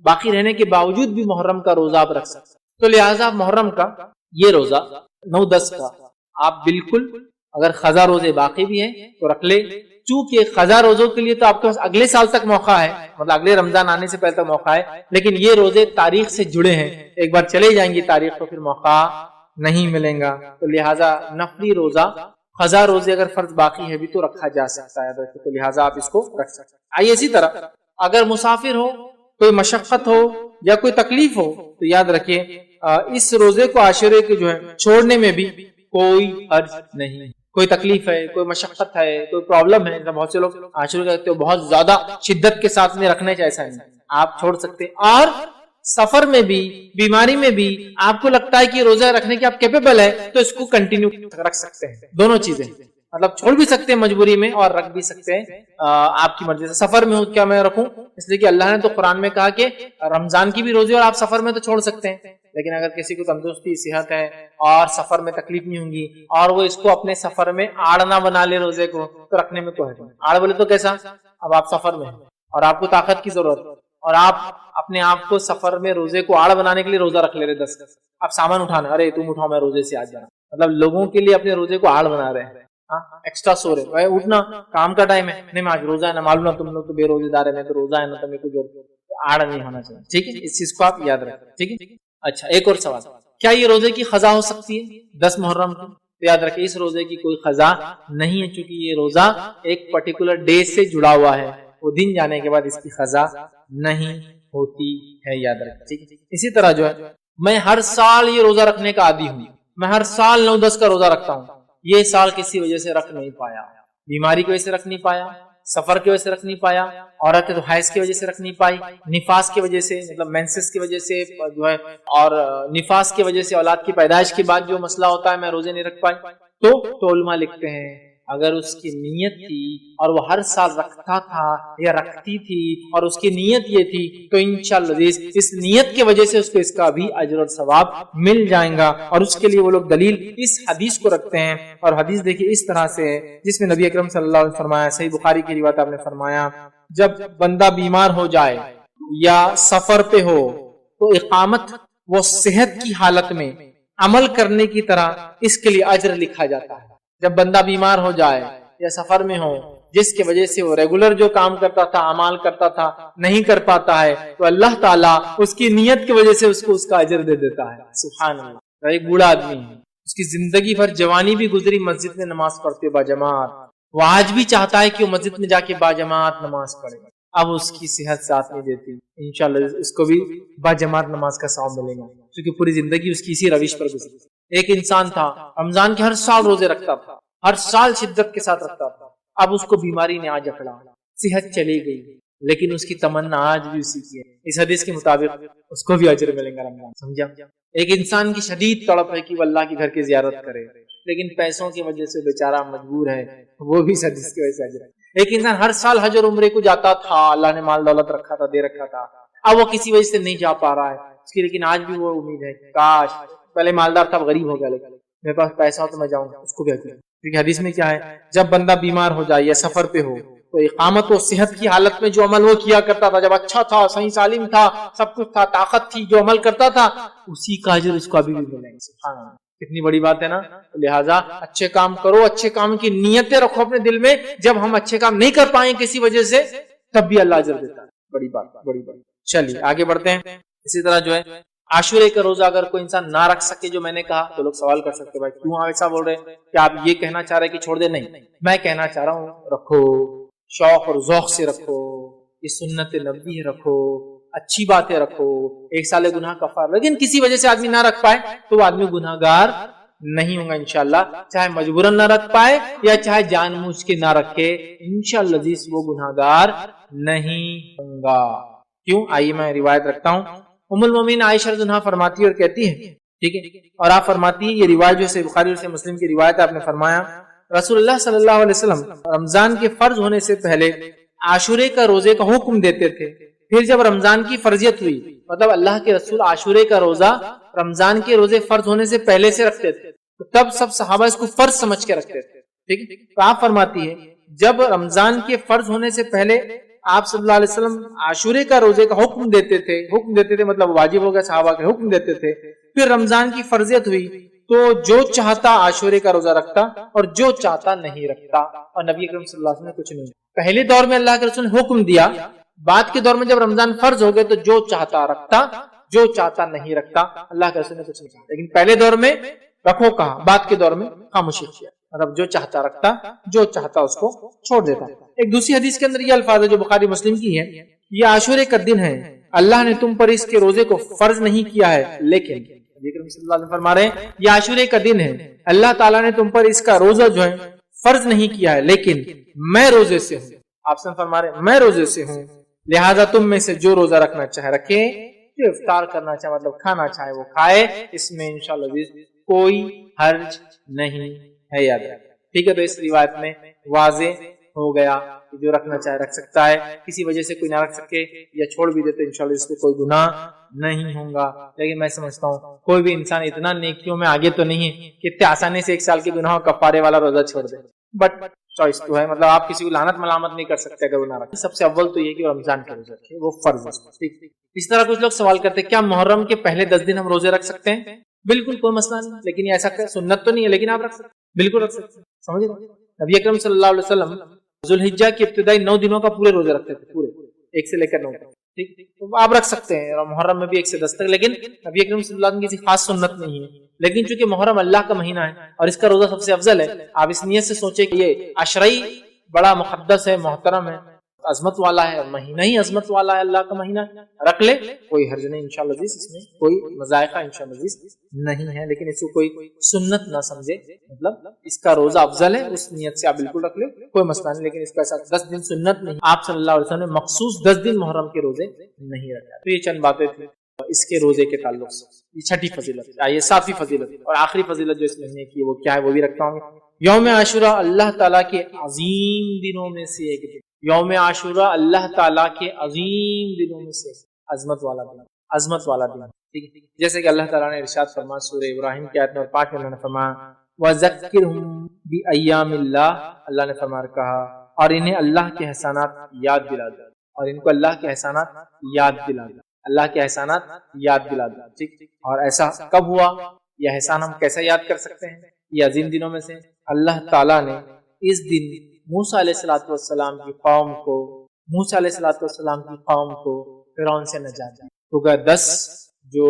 باقی رہنے کے باوجود بھی محرم کا روزہ آپ رکھ سکتے. تو لہٰذا محرم کا یہ روزہ 9-10 کا آپ بالکل اگر قضا روزے باقی بھی ہیں تو رکھ لے. چونکہ قضا روزوں کے لیے تو آپ کے پاس اگلے سال تک موقع ہے، مطلب اگلے رمضان آنے سے پہلے تک موقع ہے، لیکن یہ روزے تاریخ سے جڑے ہیں، ایک بار چلے جائیں گی تاریخ تو پھر موقع نہیں ملے گا. تو لہٰذا نفلی روزہ قضا روزے اگر فرض باقی ہے بھی تو رکھا جا سکتا ہے، تو لہٰذا آپ اس کو رکھ سکتے ہیں. آئیے اسی طرح اگر مسافر ہو، کوئی مشقت ہو یا کوئی تکلیف ہو تو یاد رکھیے اس روزے کو عاشورے کے جو ہے چھوڑنے میں بھی کوئی حرج نہیں. کوئی تکلیف ہے، کوئی مشقت ہے، کوئی پرابلم ہے، بہت سے لوگ عاشورے کہتے ہیں بہت زیادہ شدت کے ساتھ میں رکھنے چاہیے، ایسا نہیں، آپ چھوڑ سکتے. اور سفر میں بھی، بیماری میں بھی آپ کو لگتا ہے کہ روزہ رکھنے کے آپ کیپیبل ہے تو اس کو کنٹینیو رکھ سکتے ہیں. دونوں چیزیں، مطلب چھوڑ بھی سکتے ہیں مجبوری میں اور رکھ بھی سکتے ہیں آپ کی مرضی سے. سفر میں ہوں کیا میں رکھوں؟ اس لیے کہ اللہ نے تو قرآن میں کہا کہ رمضان کی بھی روزے اور آپ سفر میں تو چھوڑ سکتے ہیں، لیکن اگر کسی کو تندرستی صحت ہے اور سفر میں تکلیف نہیں ہوں گی اور وہ اس کو اپنے سفر میں آڑ نہ بنا لے روزے کو تو رکھنے میں کوئی نہیں. آڑ بولے تو کیسا؟ اب آپ سفر میں ہیں اور آپ کو طاقت کی ضرورت ہے اور آپ اپنے آپ کو سفر میں روزے کو آڑ بنانے کے لیے روزہ رکھ لے رہے 10 آپ سامان اٹھانا، ارے تم اٹھاؤ میں روزے سے آج جانا، مطلب لوگوں کے لیے اپنے روزے کو آڑ بنا رہے ہیں. ایکسٹرا سو رہے اٹھنا کام کا ٹائم ہے، نہیں میں آج روزہ ہے نا، معلوم ہے تم لوگ تو بے روزے دار ہے، میں تو روزہ ہے نا، تو میرے کو آڑ نہیں ہونا چاہیے. ٹھیک ہے، اس چیز کو آپ یاد رکھیں. ٹھیک ہے. اچھا ایک اور سوال، کیا یہ روزے کی قضا ہو سکتی ہے 10 محرم کی؟ تو یاد رکھیں اس روزے کی کوئی قضا نہیں ہے، چونکہ یہ روزہ ایک پرٹیکولر ڈے سے جڑا ہوا ہے، وہ دن جانے کے بعد اس کی قضا نہیں ہوتی ہے، یاد رکھیں. ٹھیک ہے. اسی طرح جو ہے میں ہر سال یہ روزہ رکھنے کا عادی ہوں، میں ہر سال 9-10 کا روزہ رکھتا ہوں، یہ سال کسی وجہ سے رکھ نہیں پایا، بیماری کی وجہ سے رکھ نہیں پایا، سفر کی وجہ سے رکھ نہیں پایا، عورت تو حیض کی وجہ سے رکھ نہیں پائی، نفاس کی وجہ سے مطلب مینسس کی وجہ سے جو ہے، اور نفاس کی وجہ سے اولاد کی پیدائش کے بعد جو مسئلہ ہوتا ہے میں روزے نہیں رکھ پائی. تو علماء لکھتے ہیں اگر اس کی نیت تھی اور وہ ہر سال رکھتا تھا یا رکھتی تھی اور اس کی نیت یہ تھی تو انشاءاللہ اس نیت کی وجہ سے اس کو اس کا بھی اجر اور ثواب مل جائے گا. اور اس کے لیے وہ لوگ دلیل اس حدیث کو رکھتے ہیں، اور حدیث دیکھیے اس طرح سے جس میں نبی اکرم صلی اللہ علیہ وسلم فرمایا، صحیح بخاری کی روایت آپ نے فرمایا، جب بندہ بیمار ہو جائے یا سفر پہ ہو تو اقامت وہ صحت کی حالت میں عمل کرنے کی طرح اس کے لیے اجر لکھا جاتا ہے. جب بندہ بیمار ہو جائے یا سفر میں ہو، جس کی وجہ سے وہ ریگولر جو کام کرتا تھا، اعمال کرتا تھا، نہیں کر پاتا ہے، تو اللہ تعالیٰ اس کی نیت کی وجہ سے اس کو اس کا اجر دے دیتا ہے. سبحان اللہ. ایک بوڑھا آدمی ہے، اس کی زندگی بھر جوانی بھی گزری مسجد میں نماز پڑھتے با جماعت، وہ آج بھی چاہتا ہے کہ وہ مسجد میں جا کے با جماعت نماز پڑھے. اب اس کی صحت ساتھ نہیں دیتی. انشاءاللہ اس کو بھی با جماعت نماز کا ثواب ملے گا، کیونکہ پوری زندگی اس کی اسی روش پر گزری. ایک انسان تھا رمضان کے ہر سال روزے رکھتا تھا، ہر سال شدت کے ساتھ رکھتا تھا. اب اس کو بیماری نے آج اکڑا، صحت چلی گئی، لیکن اس کی تمنا آج بھی اسی کی ہے. اس حدیث کے مطابق اس کو بھی اجر ملے گا رمضان. سمجھا؟ ایک انسان کی شدید تڑپ ہے کہ وہ اللہ کے گھر کی زیارت کرے، لیکن پیسوں کی وجہ سے بیچارہ مجبور ہے، وہ بھی اس حدیث کی وجہ سے اجر ہے. ایک انسان ہر سال حج اور عمرے کو جاتا تھا، اللہ نے مال دولت رکھا تھا، دے رکھا تھا، اب وہ کسی وجہ سے نہیں جا پا رہا ہے اس کی، لیکن آج بھی وہ امید ہے کاش پہلے مالدار تھا، غریب ہو گیا، لیکن میرے پاس پیسہ ہو تو میں جاؤں گا. اس کو بھی اجر. کیونکہ حدیث میں کیا ہے، جب بندہ بیمار ہو جائے یا سفر پہ ہو تو اقامت و صحت کی حالت میں جو عمل وہ کیا کرتا تھا، جب اچھا تھا، صحیح سالم تھا، سب کچھ تھا، طاقت تھی، جو عمل کرتا تھا، اسی کا اجر اس کو ابھی بھی ملے گا. سبحان اللہ. کتنی بڑی بات ہے نا. لہٰذا اچھے کام کرو، اچھے کام کی نیتیں رکھو اپنے دل میں. جب ہم اچھے کام نہیں کر پائیں کسی وجہ سے، تب بھی اللہ اجر دیتا ہے. بڑی بات، بڑی بات. چلیے آگے بڑھتے ہیں. اسی طرح جو ہے عاشورے کا روزہ اگر کوئی انسان نہ رکھ سکے، جو میں نے کہا، تو لوگ سوال کر سکتے بھائی کیوں ایسا بول رہے ہیں، کہ آپ یہ کہنا چاہ رہے کہ چھوڑ دے؟ نہیں، میں کہنا چاہ رہا ہوں رکھو، شوق اور ذوق سے رکھو، یہ سنت نبوی ہے، رکھو، اچھی باتیں رکھو، ایک سال گناہ کفار. لیکن کسی وجہ سے آدمی نہ رکھ پائے تو وہ آدمی گناہ گار نہیں ہوگا انشاءاللہ، چاہے مجبوراً نہ رکھ پائے یا چاہے جان بوجھ کے نہ رکھے، انشاءاللہ عزیز وہ گناہ گار نہیں ہوگا. کیوں؟ آئیے میں روایت رکھتا ہوں. ام المومنین عائشہ رضی اللہ عنہا فرماتی ہے اور کہتی ہے، ٹھیک ہے، اور آپ فرماتی ہے، یہ روایت جو ہے بخاری اور مسلم کی روایت ہے، آپ نے فرمایا رسول اللہ صلی اللہ علیہ وسلم رمضان کے فرض ہونے سے پہلے عاشورے کا روزے کا حکم دیتے تھے. پھر جب رمضان کی فرضیت ہوئی، مطلب اللہ کے رسول عاشورے کا روزہ رمضان کے روزے فرض ہونے سے پہلے سے رکھتے تھے، تو تب سب صحابہ اس کو فرض سمجھ کے رکھتے تھے. ٹھیک ہے، تو آپ فرماتی ہے جب رمضان کے فرض ہونے سے پہلے آپ صلی اللہ علیہ وسلم عاشورے کا روزے کا حکم دیتے تھے مطلب واجب ہو گیا، صحابہ کے حکم دیتے تھے. پھر رمضان کی فرضیت ہوئی تو جو چاہتا عاشورے کا روزہ رکھتا اور جو چاہتا نہیں رکھتا، اور نبی اکرم صلی اللہ علیہ وسلم نے کچھ نہیں. پہلے دور میں اللہ کے رسول نے حکم دیا، بعد کے دور میں جب رمضان فرض ہو گئے تو جو چاہتا رکھتا، جو چاہتا نہیں رکھتا. اللہ کے رسول نے کچھ نہیں کہا، لیکن پہلے دور میں رکھو کہا، بعد کے دور میں خاموشی کیا، مطلب جو چاہتا رکھتا، جو چاہتا اس کو چھوڑ دیتا. ایک دوسری حدیث کے اندر یہ الفاظ ہے جو بخاری مسلم کی ہے، یہ عاشورے کا دن ہے، اللہ نے تم پر اس کے روزے کو فرض نہیں کیا ہے، لیکن نبی اکرم صلی اللہ علیہ وسلم فرما رہے ہیں یہ عاشورے کا دن ہے، اللہ تعالیٰ نے تم پر اس کا روزہ جو ہے فرض نہیں کیا ہے، لیکن میں روزے سے ہوں. آپ سے فرما رہے ہیں میں روزے سے ہوں، لہذا تم میں سے جو روزہ رکھنا چاہے رکھے، جو افطار کرنا چاہے مطلب کھانا چاہے وہ کھائے، اس میں انشاءاللہ کوئی حرج نہیں ہے. یاد رکھیں. ٹھیک ہے، تو اس روایت میں واضح ہو گیا کہ جو رکھنا چاہے رکھ سکتا ہے، کسی وجہ سے کوئی نہ رکھ سکے یا چھوڑ بھی دیتے انشاءاللہ اس کو کوئی گناہ نہیں ہوگا. لیکن میں سمجھتا ہوں کوئی بھی انسان اتنا نیکیوں میں آگے تو نہیں ہے کہ اتنے آسانی سے ایک سال کے گناہ کفارے والا روزہ چھوڑ دے. بٹ چوائس تو ہے، مطلب آپ کسی کو لعنت ملامت نہیں کر سکتے اگر وہ نہ رکھے. سب سے اول تو یہ کہ رمضان کے روزے رکھے، وہ فرض ہے. اس طرح کچھ لوگ سوال کرتے ہیں کیا محرم کے پہلے 10 دن ہم روزے رکھ سکتے ہیں؟ بالکل کوئی مسئلہ نہیں، لیکن یہ ایسا سنت تو نہیں ہے، لیکن آپ رکھ سکتے ہیں، بالکل رکھ سکتے ہیں. سمجھ رہے؟ نبی اکرم صلی اللہ علیہ وسلم ذوالحجہ کی ابتدائی 9 دنوں کا پورے روزے رکھتے تھے، پورے 1 سے لے کر 9 تک. ٹھیک، تو آپ رکھ سکتے ہیں، اور محرم میں بھی 1 سے 10 تک. لیکن نبی اکرم صلی اللہ علیہ وسلم کی کسی خاص سنت نہیں ہے، لیکن چونکہ محرم اللہ کا مہینہ ہے اور اس کا روزہ سب سے افضل ہے، آپ اس نیت سے سوچیں کہ یہ عشرئی بڑا مقدس ہے، محترم ہے، عظمت والا ہے، مہینہ ہی عظمت والا ہے، اللہ کا مہینہ، رکھ لے، کوئی حرج نہیں انشاءاللہ عزیز، اس میں کوئی مذائقہ انشاءاللہ عزیز نہیں ہے. لیکن اس کو کوئی سنت نہ سمجھے، مطلب اس کا روزہ افضل ہے، اس نیت سے آپ بالکل رکھ لے، کوئی مسئلہ نہیں. لیکن اس کا ایسا 10 دن سنت نہیں، آپ صلی اللہ علیہ وسلم نے مخصوص 10 دن محرم کے روزے نہیں رکھا. تو یہ چند باتیں تھیں اس کے روزے کے تعلق سے. یہ چھٹی فضیلت ہے. آئیے 7ویں فضیلت اور آخری فضیلت جو اس مہینے کی وہ کیا ہے وہ بھی رکھتا ہوں. یوم عاشورہ اللہ تعالیٰ کے عظیم دنوں میں سے ایک دن. یوم عاشورہ اللہ تعالیٰ کے عظیم دنوں میں سے عظمت والا دن، عظمت والا دن. ٹھیک ہے، جیسے کہ اللہ تعالیٰ نے ارشاد فرمایا سورہ ابراہیم کی آیت نمبر 5 میں اللہ نے فرمایا وَذَكِّرْهُمْ بِأَيَّامِ اللَّهِ، اللہ نے فرمایا کہا اور انہیں اللہ کے احسانات یاد دلا دو، اور ان کو اللہ کے احسانات یاد دلا دو، اللہ کے احسانات یاد دلا دو. ٹھیک، اور ایسا کب ہوا؟ یہ احسان ہم کیسا یاد کر سکتے ہیں؟ یہ عظیم دنوں میں سے اللہ تعالیٰ نے اس دن موسیٰ علیہ السلام کی قوم کو فرعون سے نجات دی. تو 10 جو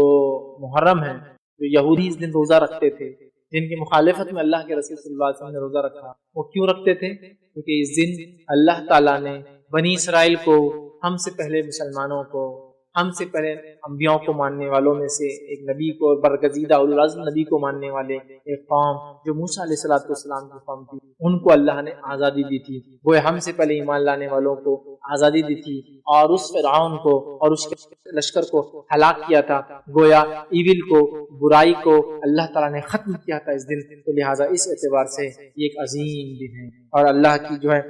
محرم ہے، جو یہودی اس دن روزہ رکھتے تھے، جن کی مخالفت میں اللہ کے رسول صلی اللہ علیہ وسلم نے روزہ رکھا، وہ کیوں رکھتے تھے؟ کیونکہ اس دن اللہ تعالیٰ نے بنی اسرائیل کو، ہم سے پہلے مسلمانوں کو، ہم سے پہلے انبیاء کو ماننے والوں میں سے ایک نبی کو، برگزیدہ اولو العزم نبی کو ماننے والے ایک قوم جو موسیٰ علیہ السلام کی قوم تھی، ان کو اللہ نے آزادی دی تھی. وہ ہم سے پہلے ایمان لانے والوں کو آزادی دی تھی، اور اس فرعون کو اور اس کے لشکر کو ہلاک کیا تھا. گویا ایول کو، برائی کو اللہ تعالیٰ نے ختم کیا تھا اس دن. تو لہٰذا اس اعتبار سے یہ ایک عظیم دن ہے، اور اللہ کی جو ہے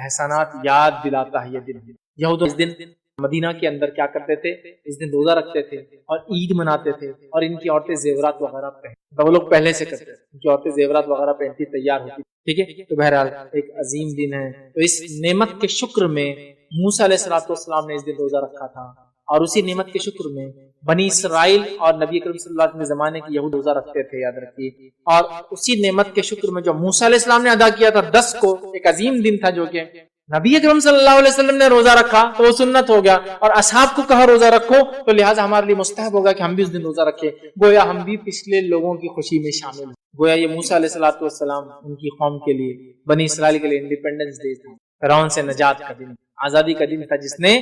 احسانات یاد دلاتا ہے یہ دن. یہود اس دن مدینہ کے اندر کیا کرتے تھے؟ اس دن روزہ رکھتے تھے اور عید مناتے تھے، اور ان کی عورتیں زیورات وغیرہ پہنتے، وہ لوگ پہلے سے کرتے تھے، ان کی عورتیں زیورات وغیرہ پہنتی تیار ہوتی. ٹھیک ہے، تو بہرحال ایک عظیم دن ہے. تو اس نعمت کے شکر میں موسیٰ علیہ السلام نے اس دن روزہ رکھا تھا، اور اسی نعمت کے شکر میں بنی اسرائیل اور نبی کریم صلی اللہ علیہ وسلم کے زمانے کے یہود روزہ رکھتے تھے، یاد رکھیے. اور اسی نعمت کے شکر میں جو موسیٰ علیہ السلام نے ادا کیا تھا 10 کو، ایک عظیم دن تھا، جو کہ نبی اکرم صلی اللہ علیہ وسلم نے روزہ رکھا تو وہ سنت ہو گیا، اور اصحاب کو کہا روزہ رکھو، تو لہٰذا ہمارے لیے مستحب ہوگا کہ ہم بھی اس دن روزہ رکھیں. گویا ہم بھی پچھلے لوگوں کی خوشی میں شامل ہیں. گویا یہ موسیٰ علیہ السلام ان کی قوم کے لیے، بنی اسرائیل کے لیے انڈیپینڈنس ڈے تھا، فرعون سے نجات کا دن، آزادی کا دن تھا، جس نے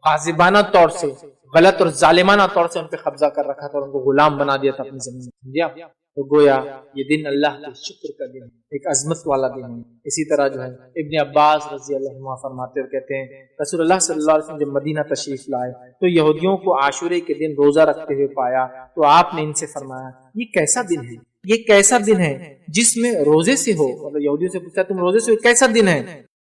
غاصبانہ طور سے، غلط اور ظالمانہ طور سے ان پہ قبضہ کر رکھا تھا اور ان کو غلام بنا دیا تھا اپنی زمین میں. تو گویا یہ دن اللہ کے شکر کا دن، ایک عظمت والا دن ہے. اسی طرح جو ہے ابن عباس رضی اللہ عنہ فرماتے ہوئے کہتے ہیں، رسول اللہ صلی اللہ علیہ وسلم جب مدینہ تشریف لائے تو یہودیوں کو عاشورے کے دن روزہ رکھتے ہوئے پایا، تو آپ نے ان سے فرمایا، یہ کیسا دن ہے، یہ کیسا دن ہے جس میں روزے سے ہو؟ مطلب یہودیوں سے پوچھا تم روزے سے ہو، کیسا دن ہے؟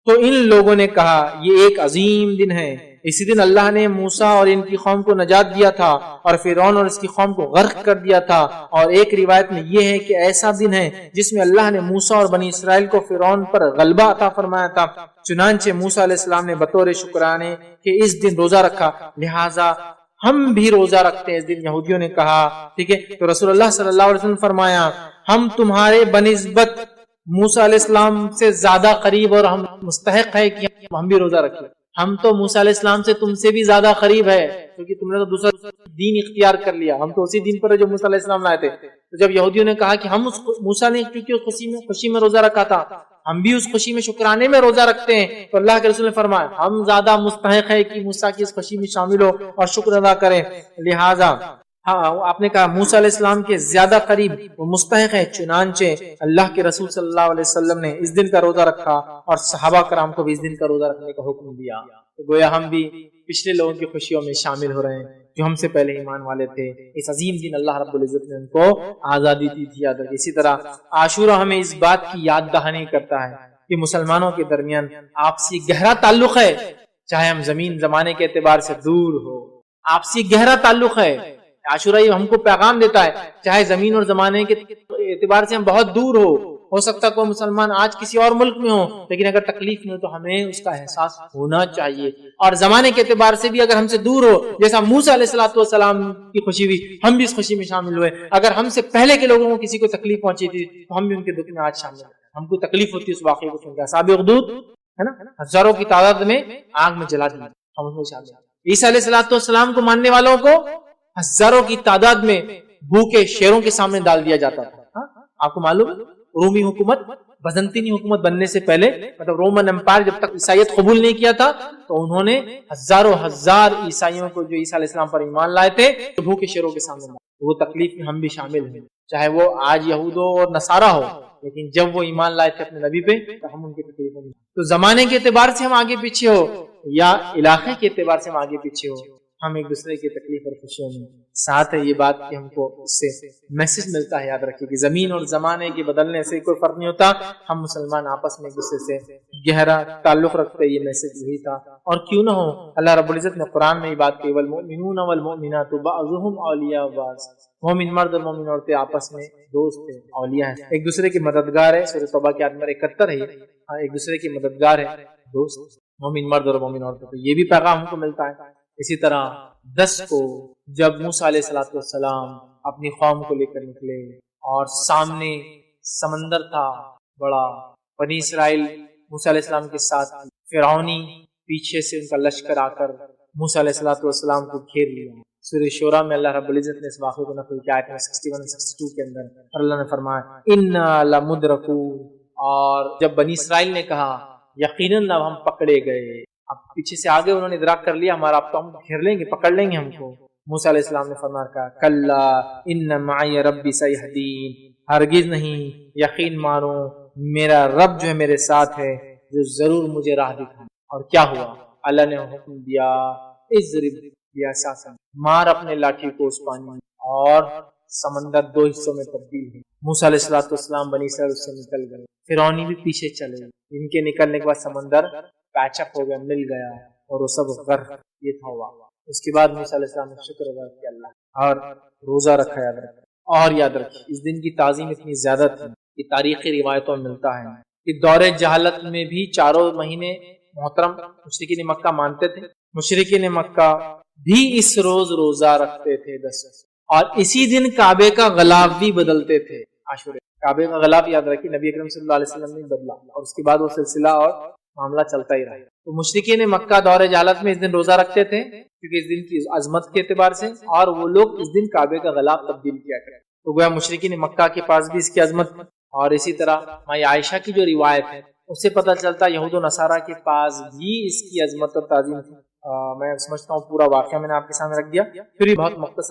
تو ان لوگوں نے کہا یہ ایک عظیم دن ہے، اسی دن اللہ نے موسیٰ اور ان کی قوم کو نجات دیا تھا اور فرعون اور اس کی قوم کو غرق کر دیا تھا. اور ایک روایت میں یہ ہے کہ ایسا دن ہے جس میں اللہ نے موسیٰ اور بنی اسرائیل کو فرعون پر غلبہ عطا فرمایا تھا. چنانچہ موسیٰ علیہ السلام نے بطور شکرانے کہ اس دن روزہ رکھا، لہٰذا ہم بھی روزہ رکھتے ہیں اس دن. یہودیوں نے کہا ٹھیک ہے، تو رسول اللہ صلی اللہ علیہ وسلم فرمایا، ہم تمہارے بنسبت موسیٰ علیہ السلام سے زیادہ قریب اور ہم مستحق ہے کہ ہم بھی روزہ رکھیں. ہم تو موسیٰ علیہ السلام سے تم سے بھی زیادہ قریب ہے، کیونکہ تم نے تو دوسرا دین اختیار کر لیا، ہم تو اسی دین پر ہے جو موسیٰ علیہ السلام لائے تھے. تو جب یہودیوں نے کہا کہ ہم اس موسیٰ نے کیونکہ اس خوشی میں روزہ رکھا تھا، ہم بھی اس خوشی میں شکرانے میں روزہ رکھتے ہیں، تو اللہ کے رسول نے فرمایا ہم زیادہ مستحق ہے کہ موسیٰ کی اس خوشی میں شامل ہو اور شکر ادا کریں. لہٰذا آپ نے کہا موسیٰ علیہ السلام کے زیادہ قریب وہ مستحق ہے. چنانچہ اللہ کے رسول صلی اللہ علیہ وسلم نے اس دن کا روزہ رکھا اور صحابہ کرام کو بھی اس دن کا روزہ رکھنے کا حکم دیا. تو گویا ہم بھی پچھلے لوگوں کی خوشیوں میں شامل ہو رہے ہیں جو ہم سے پہلے ایمان والے تھے. اس عظیم دن اللہ رب العزت نے ان کو آزادی دی تھی. اسی طرح عاشورہ ہمیں اس بات کی یاد دہانی کرتا ہے کہ مسلمانوں کے درمیان آپسی گہرا تعلق ہے، چاہے ہم زمین زمانے کے اعتبار سے دور ہو، آپسی گہرا تعلق ہے. عاشورہ یہ ہم کو پیغام دیتا ہے، چاہے زمین اور زمانے کے اعتبار سے ہم بہت دور ہو سکتا کوئی مسلمان آج کسی اور ملک میں ہو، لیکن اگر تکلیف میں ہو تو ہمیں اس کا احساس ہونا چاہیے. اور زمانے کے اعتبار سے بھی اگر ہم سے دور ہو، جیسا موسیٰ علیہ السلام کی خوشی ہوئی، ہم بھی اس خوشی میں شامل ہوئے. اگر ہم سے پہلے کے لوگوں کو کسی کو تکلیف پہنچی تھی تو ہم بھی ان کے دکھ میں آج شامل ہیں. ہم کو تکلیف ہوتی ہے اس واقعے کو سن کے. اصحاب اخدود ہے نا، ہزاروں کی تعداد میں آگ میں جلا دیا، ہم اس میں شامل ہیں. عیسیٰ علیہ السلام کو ماننے والوں کو ہزاروں کی تعداد میں بھوکے شیروں کے سامنے ڈال دیا جاتا تھا. آپ کو معلوم ہے رومی حکومت، بزنطینی حکومت بننے سے پہلے، مطلب رومن امپائر جب تک عیسائیت قبول نہیں کیا تھا، تو انہوں نے ہزاروں ہزار عیسائیوں کو جو عیسیٰ علیہ السلام پر ایمان لائے تھے بھوکے شیروں کے سامنے. وہ تکلیف میں ہم بھی شامل ہیں، چاہے وہ آج یہودو اور نصارہ ہو، لیکن جب وہ ایمان لائے تھے اپنے نبی پہ تو ہم ان کی تکلیف میں. تو زمانے کے اعتبار سے ہم آگے پیچھے ہو یا علاقے کے اعتبار سے ہم آگے پیچھے ہو، ہم ایک دوسرے کی تکلیف اور خوشیوں میں ساتھ ہے. یہ بات کہ ہم کو اس سے میسج ملتا ہے، یاد رکھیے کہ زمین اور زمانے کے بدلنے سے کوئی فرق نہیں ہوتا. ہم مسلمان آپس میں ایک دوسرے سے گہرا تعلق رکھتے، یہ میسج یہی تھا. اور کیوں نہ ہو، اللہ رب العزت نے قرآن میں یہ بات کہی، والمؤمنون والمؤمنات بعضهم اولیاء بعض. مومن مرد اور مومن عورتیں آپس میں دوست ہیں، اولیاء ہیں، ایک دوسرے کے مددگار ہے. سورۃ توبہ کی آیت نمبر 71 ہے، ایک دوسرے کے مددگار ہے، دوست، مومن مرد اور مومن عورتیں. تو یہ بھی پیغام ہم کو ملتا ہے. اسی طرح 10 کو جب موسیٰ علیہ السلام اپنی قوم کو لے کر نکلے اور سامنے سمندر تھا بڑا، بنی اسرائیل موسیٰ علیہ السلام کے ساتھ، فرعونی پیچھے سے ان کا لشکر آ کر موسیٰ علیہ السلام کو گھیر لیا۔ سورہ شورا میں اللہ رب العزت نے اس واقعے کو نقل کیا آیت 61 اور 62 کے اندر، اور اللہ نے فرمایا انا لمدرکون، اور جب بنی اسرائیل نے کہا یقیناً اب ہم پکڑے گئے، اب پیچھے سے آگے انہوں نے ادراک کر لیا ہمارا اب تو ہم گھیر لیں گے، پکڑ لیں گے ہم کو، موسیٰ علیہ السلام نے فرمایا کلا ان معی ربی سیہدین، ہرگز نہیں، یقین مانو میرا رب جو ہے میرے ساتھ ہے، جو ضرور مجھے راہ دکھائے۔ اور کیا ہوا؟ اللہ نے حکم دیا اضرب بعصاک، مار اپنے لاٹھی کو اس پانی، اور سمندر دو حصوں میں تبدیل ہے۔ موسیٰ علیہ السلام بنی اسرائیل اس سے نکل گئے، فرعونی بھی پیچھے چلے، ان کے نکلنے کے بعد سمندر پیچ اپ ہو گیا، مل گیا، اور وہ سب غرق، یہ تھا ہوا۔ اس کے بعد موسیٰ علیہ السلام نے شکر ادا کیا اللہ، اور روزہ رکھا، یاد رکھا۔ اور یاد رکھیں اس دن کی تعظیم اتنی زیادہ تھی کہ تاریخی روایتوں میں ملتا ہے کہ دور جہالت میں بھی چاروں مہینے محترم مشرکین مکہ مانتے تھے، مشرکین مکہ بھی اس روز روزہ رکھتے تھے 10، اور اسی دن کعبے کا غلاف بھی بدلتے تھے۔ عاشورہ کعبے کا غلاف یاد رکھیے نبی اکرم صلی اللہ علیہ وسلم نے بدلا، اور اس کے بعد وہ سلسلہ اور معاملہ چلتا ہی رہا۔ تو مشرکین مکہ دور جہالت میں اس دن روزہ رکھتے تھے کیونکہ اس دن کی عظمت کے اعتبار سے، اور وہ لوگ اس دن کعبے کا غلاف تبدیل کیا کرتے، تو گویا مشرکین مکہ کے پاس بھی اس کی عظمت، اور اسی طرح مائی عائشہ کی جو روایت ہے اس سے پتہ چلتا یہود و نصارہ کے پاس بھی اس کی عظمت اور تعظیم تھی۔ میں سمجھتا ہوں پورا واقعہ میں نے آپ کے سامنے رکھ دیا، پھر بھی بہت مختصر